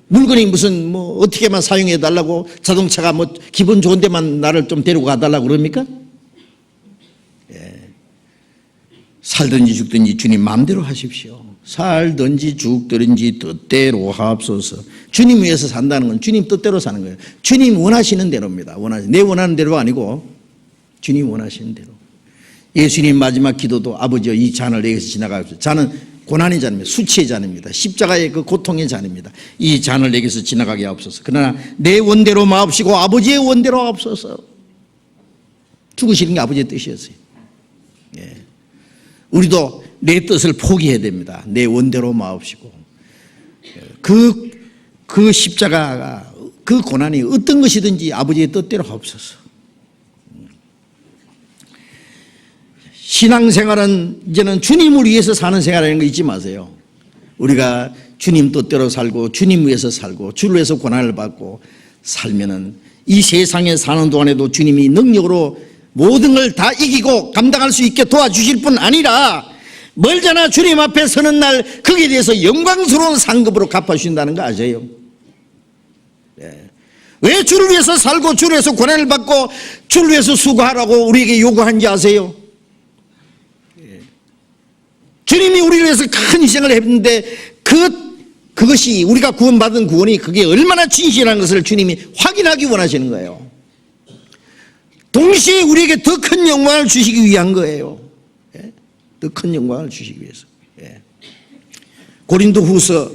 Speaker 2: 물건이 무슨 뭐 어떻게만 사용해 달라고 자동차가 뭐 기분 좋은 데만 나를 좀 데리고 가달라고 그럽니까? 살든지 죽든지 주님 마음대로 하십시오. 살든지 죽든지 뜻대로 하옵소서. 주님 위해서 산다는 건 주님 뜻대로 사는 거예요. 주님 원하시는 대로입니다. 내 원하는 대로가 아니고 주님 원하시는 대로. 예수님 마지막 기도도 아버지여 이 잔을 내게서 지나가옵소서. 잔은 고난의 잔입니다. 수치의 잔입니다. 십자가의 그 고통의 잔입니다. 이 잔을 내게서 지나가게 하옵소서. 그러나 내 원대로 마옵시고 아버지의 원대로 하옵소서. 죽으시는 게 아버지의 뜻이었어요. 우리도 내 뜻을 포기해야 됩니다. 내 원대로 마옵시고 그 십자가가 그 고난이 어떤 것이든지 아버지의 뜻대로 하옵소서. 신앙생활은 이제는 주님을 위해서 사는 생활이라는 거 잊지 마세요. 우리가 주님 뜻대로 살고 주님 위해서 살고 주를 위해서 고난을 받고 살면은 이 세상에 사는 동안에도 주님이 능력으로 모든 걸 다 이기고 감당할 수 있게 도와주실 뿐 아니라 멀잖아 주님 앞에 서는 날 거기에 대해서 영광스러운 상급으로 갚아주신다는 거 아세요? 왜 주를 위해서 살고 주를 위해서 고난을 받고 주를 위해서 수고하라고 우리에게 요구한지 아세요? 주님이 우리를 위해서 큰 희생을 했는데 그것이 우리가 구원받은 구원이 그게 얼마나 진실한 것을 주님이 확인하기 원하시는 거예요. 동시에 우리에게 더 큰 영광을 주시기 위한 거예요. 더 큰 영광을 주시기 위해서. 고린도후서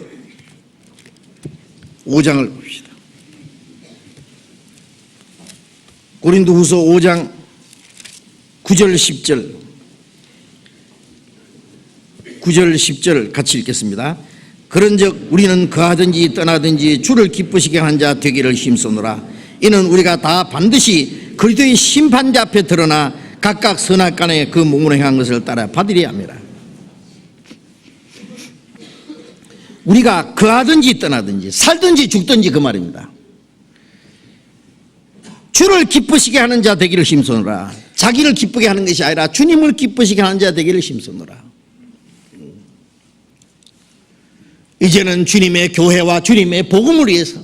Speaker 2: 5장을 봅시다. 고린도후서 5장 9절 10절 9절 10절 같이 읽겠습니다. 그런즉 우리는 거하든지 떠나든지 주를 기쁘시게 하는 자 되기를 힘쓰노라. 이는 우리가 다 반드시 그리스도의 심판자 앞에 드러나 각각 선악간에 그 몸으로 행한 것을 따라 받으려야 합니다. 우리가 거하든지 떠나든지 살든지 죽든지 그 말입니다. 주를 기쁘시게 하는 자 되기를 힘쓰노라. 자기를 기쁘게 하는 것이 아니라 주님을 기쁘시게 하는 자 되기를 힘쓰노라. 이제는 주님의 교회와 주님의 복음을 위해서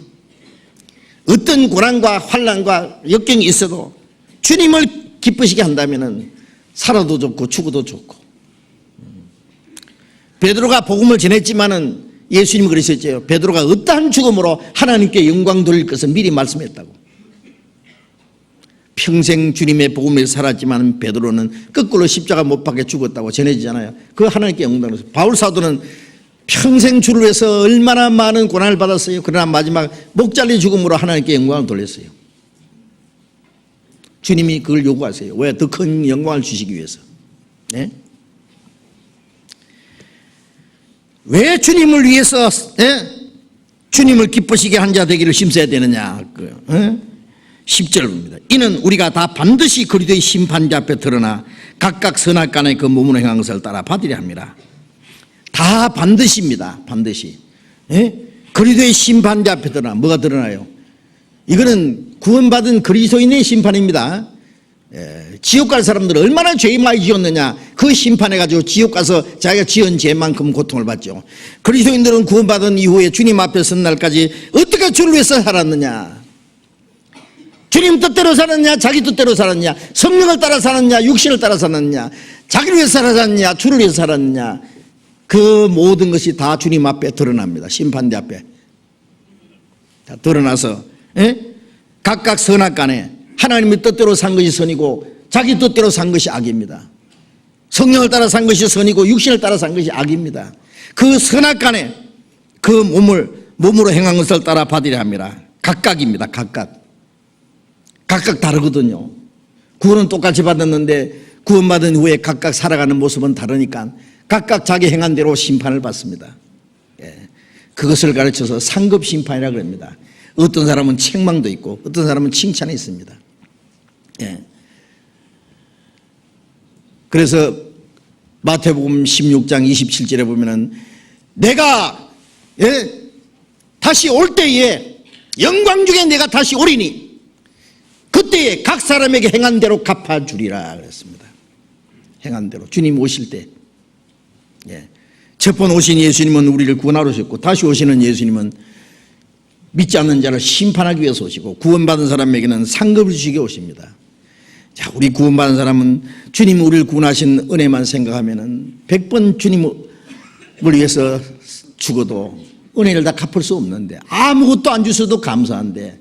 Speaker 2: 어떤 고난과 환난과 역경이 있어도 주님을 기쁘시게 한다면 살아도 좋고 죽어도 좋고. 베드로가 복음을 전했지만은 예수님이 그러셨죠. 베드로가 어떠한 죽음으로 하나님께 영광 돌릴 것을 미리 말씀했다고. 평생 주님의 복음에 살았지만 베드로는 거꾸로 십자가 못 박혀 죽었다고 전해지잖아요. 그 하나님께 영광 돌렸어요. 바울 사도는 평생 주를 위해서 얼마나 많은 고난을 받았어요. 그러나 마지막 목 잘린 죽음으로 하나님께 영광을 돌렸어요. 주님이 그걸 요구하세요. 왜? 더 큰 영광을 주시기 위해서. 네? 왜 주님을 위해서 주님을 기쁘시게 한 자 되기를 힘써야 되느냐. 10절 봅니다. 이는 우리가 다 반드시 그리스도의 심판자 앞에 드러나 각각 선악간에 그 몸으로 행한 것을 따라 받으려 합니다. 다 반드시입니다. 반드시. 그리스도의 심판자 앞에 드러나. 뭐가 드러나요? 이거는 구원받은 그리스도인의 심판입니다. 지옥 갈 사람들은 얼마나 죄 많이 지었느냐, 그 심판해가지고 지옥 가서 자기가 지은 죄만큼 고통을 받죠. 그리스도인들은 구원받은 이후에 주님 앞에 선 날까지 어떻게 주를 위해서 살았느냐, 주님 뜻대로 살았냐, 자기 뜻대로 살았냐, 성령을 따라 살았냐, 육신을 따라 살았냐, 자기를 위해서 살았냐, 주를 위해서 살았냐, 그 모든 것이 다 주님 앞에 드러납니다. 심판대 앞에 다 드러나서 각각 선악간에 하나님의 뜻대로 산 것이 선이고 자기 뜻대로 산 것이 악입니다. 성령을 따라 산 것이 선이고 육신을 따라 산 것이 악입니다. 그 선악간에 그 몸으로 행한 것을 따라 받으려 합니다. 각각입니다. 각각 다르거든요. 구원은 똑같이 받았는데 구원받은 후에 각각 살아가는 모습은 다르니까 각각 자기 행한 대로 심판을 받습니다. 그것을 가르쳐서 상급 심판이라고 합니다. 어떤 사람은 책망도 있고 어떤 사람은 칭찬이 있습니다. 그래서 마태복음 16장 27절에 보면은 내가 다시 올 때에 영광 중에 내가 다시 오리니 그때에 각 사람에게 행한 대로 갚아주리라 그랬습니다. 행한 대로. 주님 오실 때. 첫 번 오신 예수님은 우리를 구원하러 오셨고 다시 오시는 예수님은 믿지 않는 자를 심판하기 위해서 오시고 구원받은 사람에게는 상급을 주시게 오십니다. 자, 우리 구원받은 사람은 주님이 우리를 구원하신 은혜만 생각하면은 100번 주님을 위해서 죽어도 은혜를 다 갚을 수 없는데 아무것도 안 주셔도 감사한데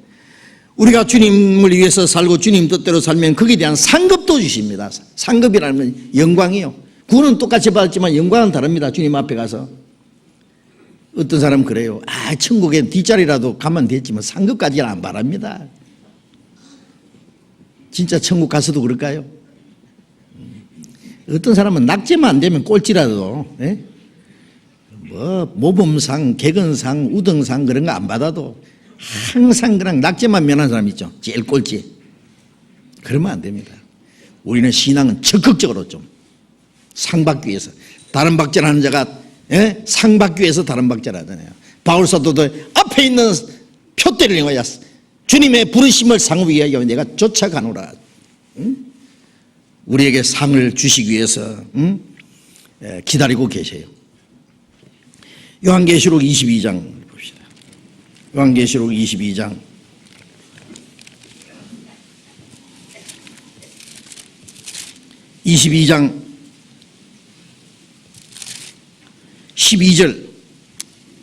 Speaker 2: 우리가 주님을 위해서 살고 주님 뜻대로 살면 거기에 대한 상급도 주십니다. 상급이라는 영광이요. 구원은 똑같이 받았지만 영광은 다릅니다. 주님 앞에 가서. 어떤 사람은 그래요. 천국에 뒷자리라도 가면 됐지만 상급까지는 안 바랍니다. 진짜 천국 가서도 그럴까요? 어떤 사람은 낙제만 안 되면 꼴찌라도 모범상, 개근상, 우등상 그런 거 안 받아도 항상 그냥 낙제만 면한 사람 있죠. 제일 꼴찌. 그러면 안 됩니다. 우리는 신앙은 적극적으로 좀 상 받기 위해서. 다른 박제를 하는 자가 상 받기 위해서 다른 박제를 하잖아요. 바울 사도도 앞에 있는 표대를 향하여 주님의 부르심을 상을 위하여 내가 쫓아가노라. 우리에게 상을 주시기 위해서 기다리고 계세요. 요한계시록 22장 봅시다. 요한계시록 22장 22장 12절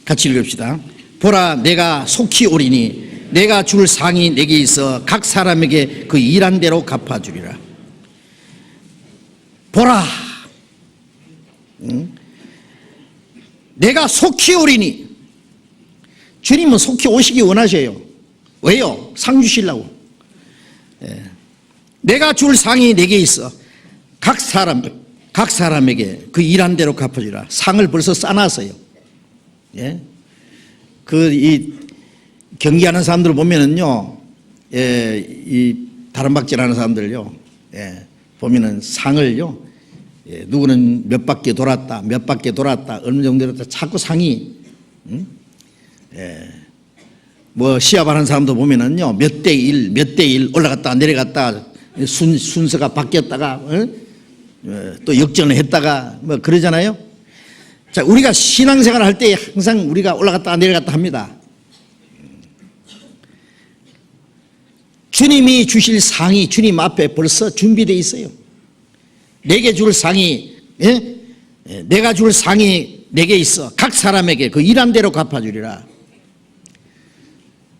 Speaker 2: 같이 읽읍시다. 보라, 내가 속히 오리니 내가 줄 상이 내게 있어 각 사람에게 그 일한 대로 갚아주리라. 보라, 내가 속히 오리니. 주님은 속히 오시기 원하셔요. 왜요? 상 주시려고. 내가 줄 상이 내게 있어 각 사람에게 그 일한 대로 갚아주리라. 상을 벌써 싸놨어요. 예? 이 경기하는 사람들 보면은요, 이 다른박질하는 사람들요, 보면은 상을요, 누구는 몇 바퀴 돌았다, 몇 바퀴 돌았다, 어느 정도 돌았다, 자꾸 상이, 뭐 시합하는 사람도 보면은요, 몇 대 일 올라갔다 내려갔다 순서가 바뀌었다가 또 역전을 했다가 뭐 그러잖아요. 자, 우리가 신앙생활 할 때 항상 우리가 올라갔다 내려갔다 합니다. 주님이 주실 상이 주님 앞에 벌써 준비되어 있어요. 내게 줄 상이, 내가 줄 상이 내게 있어 각 사람에게 그 일한 대로 갚아주리라.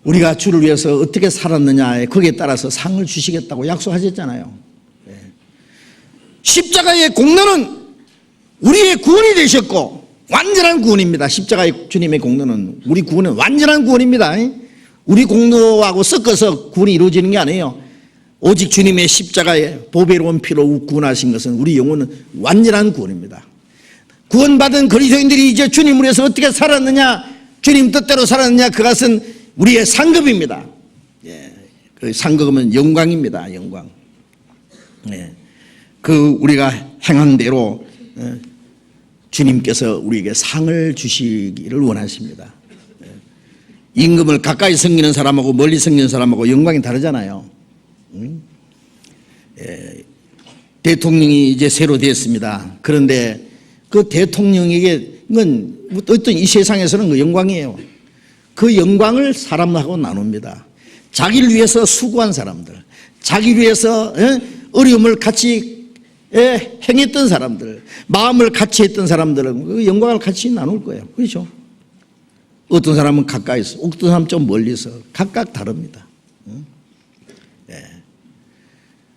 Speaker 2: 우리가 주를 위해서 어떻게 살았느냐에 거기에 따라서 상을 주시겠다고 약속하셨잖아요. 십자가의 공로는 우리의 구원이 되셨고 완전한 구원입니다. 십자가의 주님의 공로는 우리 구원은 완전한 구원입니다. 우리 공로하고 섞어서 구원이 이루어지는 게 아니에요. 오직 주님의 십자가의 보배로운 피로 구원하신 것은 우리 영혼은 완전한 구원입니다. 구원받은 그리스도인들이 이제 주님을 위해서 어떻게 살았느냐, 주님 뜻대로 살았느냐, 그것은 우리의 상급입니다. 그 상급은 영광입니다. 영광. 그 우리가 행한 대로 주님께서 우리에게 상을 주시기를 원하십니다. 임금을 가까이 섬기는 사람하고 멀리 섬기는 사람하고 영광이 다르잖아요. 대통령이 이제 새로 됐습니다. 그런데 그 대통령에게는 어떤 이 세상에서는 그 영광이에요. 그 영광을 사람하고 나눕니다. 자기를 위해서 수고한 사람들, 자기를 위해서 어려움을 같이 행했던 사람들, 마음을 같이 했던 사람들은 그 영광을 같이 나눌 거예요. 그렇죠? 어떤 사람은 가까이서, 어떤 사람은 좀 멀리서 각각 다릅니다.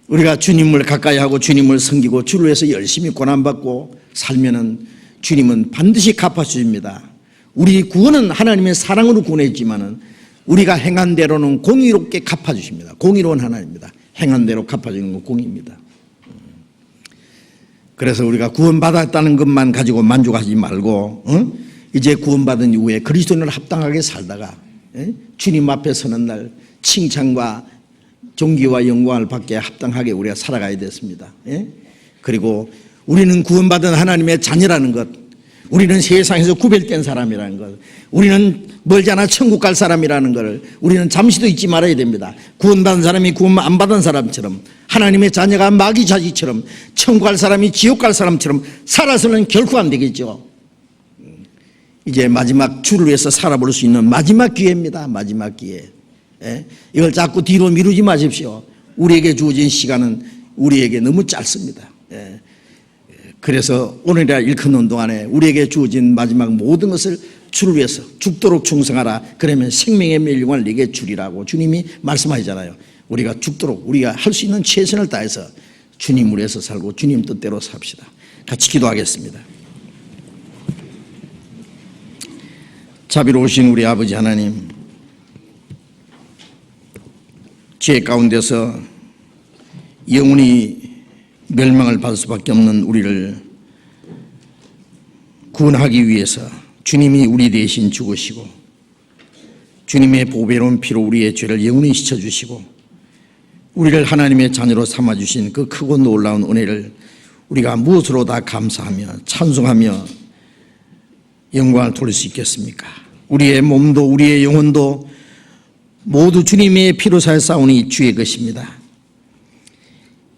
Speaker 2: 우리가 주님을 가까이 하고 주님을 섬기고 주를 위해서 열심히 고난받고 살면은 주님은 반드시 갚아주십니다. 우리 구원은 하나님의 사랑으로 구원했지만은 우리가 행한 대로는 공의롭게 갚아주십니다. 공의로운 하나님입니다. 행한 대로 갚아주는 건 공의입니다. 그래서 우리가 구원받았다는 것만 가지고 만족하지 말고 이제 구원받은 이후에 그리스도인을 합당하게 살다가 주님 앞에 서는 날 칭찬과 존귀와 영광을 받게 합당하게 우리가 살아가야 됐습니다. 그리고 우리는 구원받은 하나님의 자녀라는 것, 우리는 세상에서 구별된 사람이라는 것, 우리는 멀지 않아 천국 갈 사람이라는 걸 우리는 잠시도 잊지 말아야 됩니다. 구원받은 사람이 구원 안 받은 사람처럼, 하나님의 자녀가 마귀 자식처럼, 천국 갈 사람이 지옥 갈 사람처럼 살아서는 결코 안 되겠죠. 이제 마지막 주를 위해서 살아볼 수 있는 마지막 기회입니다. 마지막 기회. 이걸 자꾸 뒤로 미루지 마십시오. 우리에게 주어진 시간은 우리에게 너무 짧습니다. 그래서 오늘이라 일컫는 동안에 우리에게 주어진 마지막 모든 것을 주를 위해서 죽도록 충성하라. 그러면 생명의 멸류관을 네게 주리라고 주님이 말씀하시잖아요. 우리가 죽도록 우리가 할 수 있는 최선을 다해서 주님을 위해서 살고 주님 뜻대로 삽시다. 같이 기도하겠습니다. 자비로우신 우리 아버지 하나님, 죄 가운데서 영원히 멸망을 받을 수밖에 없는 우리를 구원하기 위해서 주님이 우리 대신 죽으시고 주님의 보배로운 피로 우리의 죄를 영원히 씻어주시고 우리를 하나님의 자녀로 삼아주신 그 크고 놀라운 은혜를 우리가 무엇으로 다 감사하며 찬송하며 영광을 돌릴 수 있겠습니까? 우리의 몸도 우리의 영혼도 모두 주님의 피로 살 싸우니 주의 것입니다.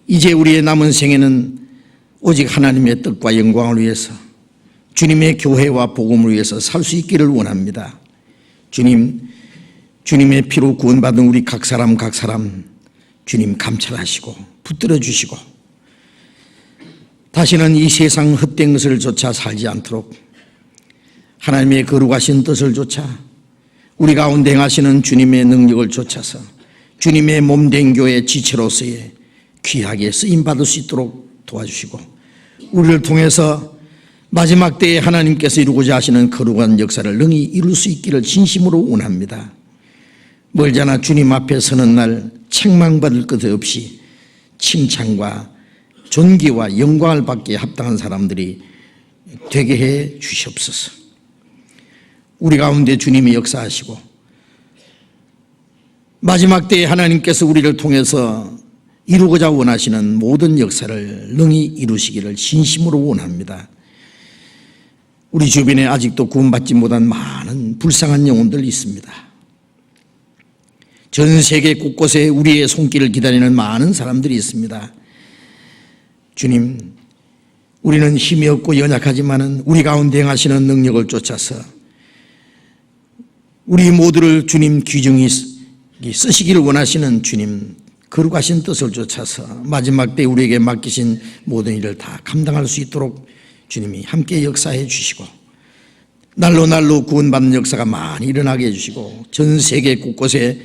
Speaker 2: 이제 우리의 남은 생애는 오직 하나님의 뜻과 영광을 위해서 주님의 교회와 복음을 위해서 살 수 있기를 원합니다. 주님의 피로 구원받은 우리 각 사람 주님 감찰하시고 붙들어 주시고 다시는 이 세상 헛된 것을 조차 살지 않도록 하나님의 거룩하신 뜻을 쫓아 우리 가운데 행하시는 주님의 능력을 쫓아서 주님의 몸된 교회 지체로서의 귀하게 쓰임받을 수 있도록 도와주시고 우리를 통해서 마지막 때에 하나님께서 이루고자 하시는 거룩한 역사를 능히 이룰 수 있기를 진심으로 원합니다. 멀잖아 주님 앞에 서는 날 책망받을 것 없이 칭찬과 존귀와 영광을 받기에 합당한 사람들이 되게 해 주시옵소서. 우리 가운데 주님이 역사하시고 마지막 때에 하나님께서 우리를 통해서 이루고자 원하시는 모든 역사를 능히 이루시기를 진심으로 원합니다. 우리 주변에 아직도 구원받지 못한 많은 불쌍한 영혼들이 있습니다. 전 세계 곳곳에 우리의 손길을 기다리는 많은 사람들이 있습니다. 주님, 우리는 힘이 없고 연약하지만은 우리 가운데 행하시는 능력을 쫓아서 우리 모두를 주님 귀중히 쓰시기를 원하시는 주님 거룩하신 뜻을 쫓아서 마지막 때 우리에게 맡기신 모든 일을 다 감당할 수 있도록 주님이 함께 역사해 주시고 날로 날로 구원받는 역사가 많이 일어나게 해주시고 전 세계 곳곳에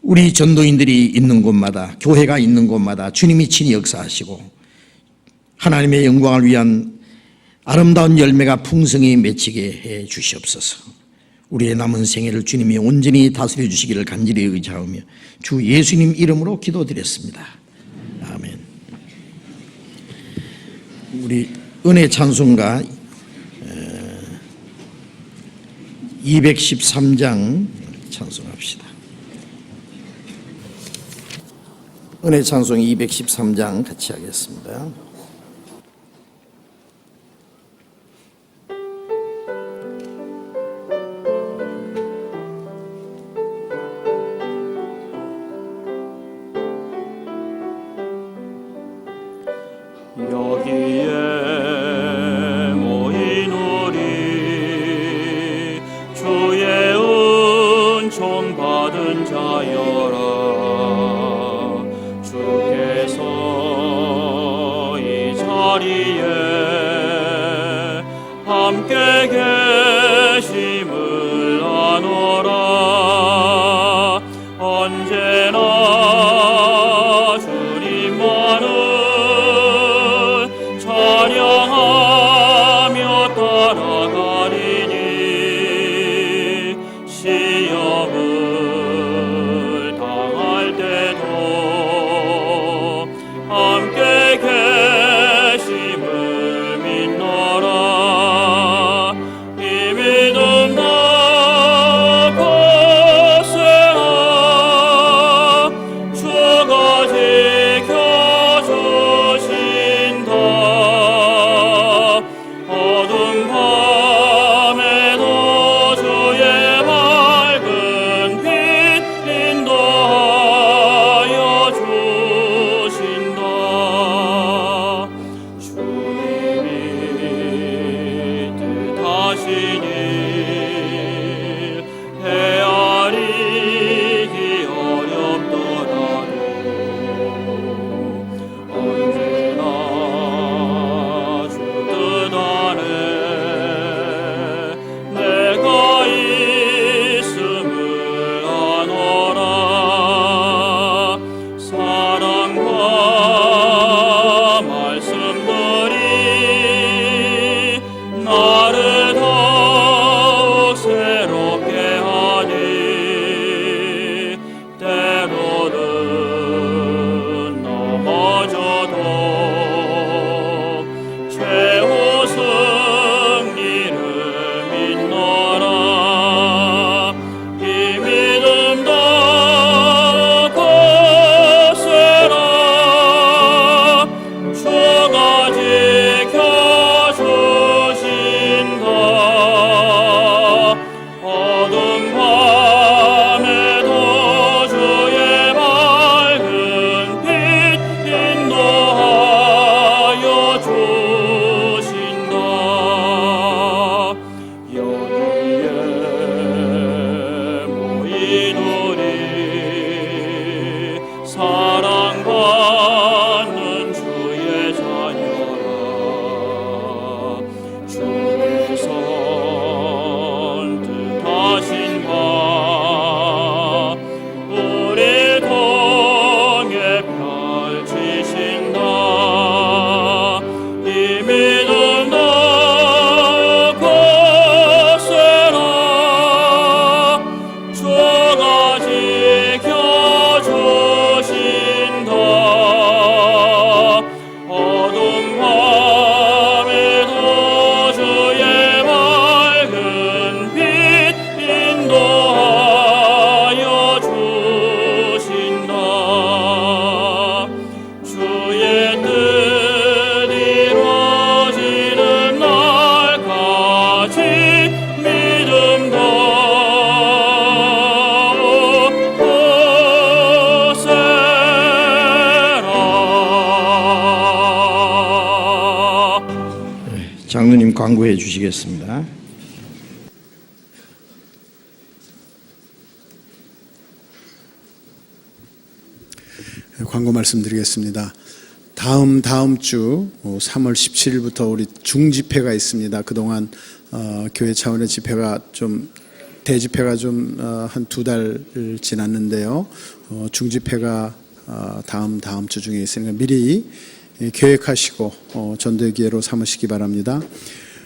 Speaker 2: 우리 전도인들이 있는 곳마다 교회가 있는 곳마다 주님이 친히 역사하시고 하나님의 영광을 위한 아름다운 열매가 풍성히 맺히게 해 주시옵소서. 우리의 남은 생애를 주님이 온전히 다스려 주시기를 간절히 의지하며 주 예수님 이름으로 기도드렸습니다. 아멘. 우리 은혜 찬송가 213장 찬송합시다. 은혜 찬송 213장 같이 하겠습니다.
Speaker 3: 여기에 모인 우리 주의 은총 받은 자여라. 주께서 이 자리에 함께 계심을 아노라. 언제나 주님만은
Speaker 2: 장로님 광고해 주시겠습니다.
Speaker 4: 광고 말씀드리겠습니다. 다음 주 3월 17일부터 우리 중집회가 있습니다. 그동안 교회 차원의 집회가 좀 대집회가 좀 한 2달 지났는데요. 중집회가 다음 주 중에 있으니까 미리 계획하시고 전도의 기회로 삼으시기 바랍니다.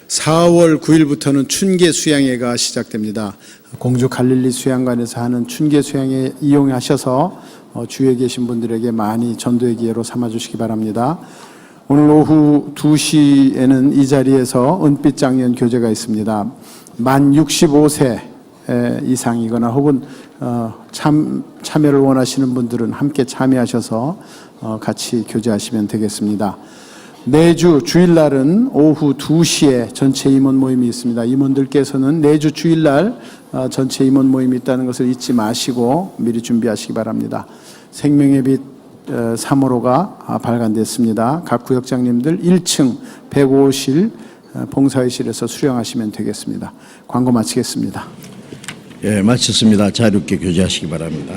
Speaker 4: 4월 9일부터는 춘계 수양회가 시작됩니다. 공주 갈릴리 수양관에서 하는 춘계 수양회 이용하셔서 주위에 계신 분들에게 많이 전도의 기회로 삼아주시기 바랍니다. 오늘 오후 2시에는 이 자리에서 은빛 장년 교제가 있습니다. 만 65세 이상이거나 혹은 참여를 원하시는 분들은 함께 참여하셔서 같이 교제하시면 되겠습니다. 내주 주일날은 오후 2시에 전체 임원 모임이 있습니다. 임원들께서는 내주 주일날 전체 임원 모임이 있다는 것을 잊지 마시고 미리 준비하시기 바랍니다. 생명의 빛 3호로가 발간됐습니다. 각 구역장님들 1층 105실 봉사회실에서 수령하시면 되겠습니다. 광고 마치겠습니다.
Speaker 2: 예, 마쳤습니다. 자유롭게 교제하시기 바랍니다.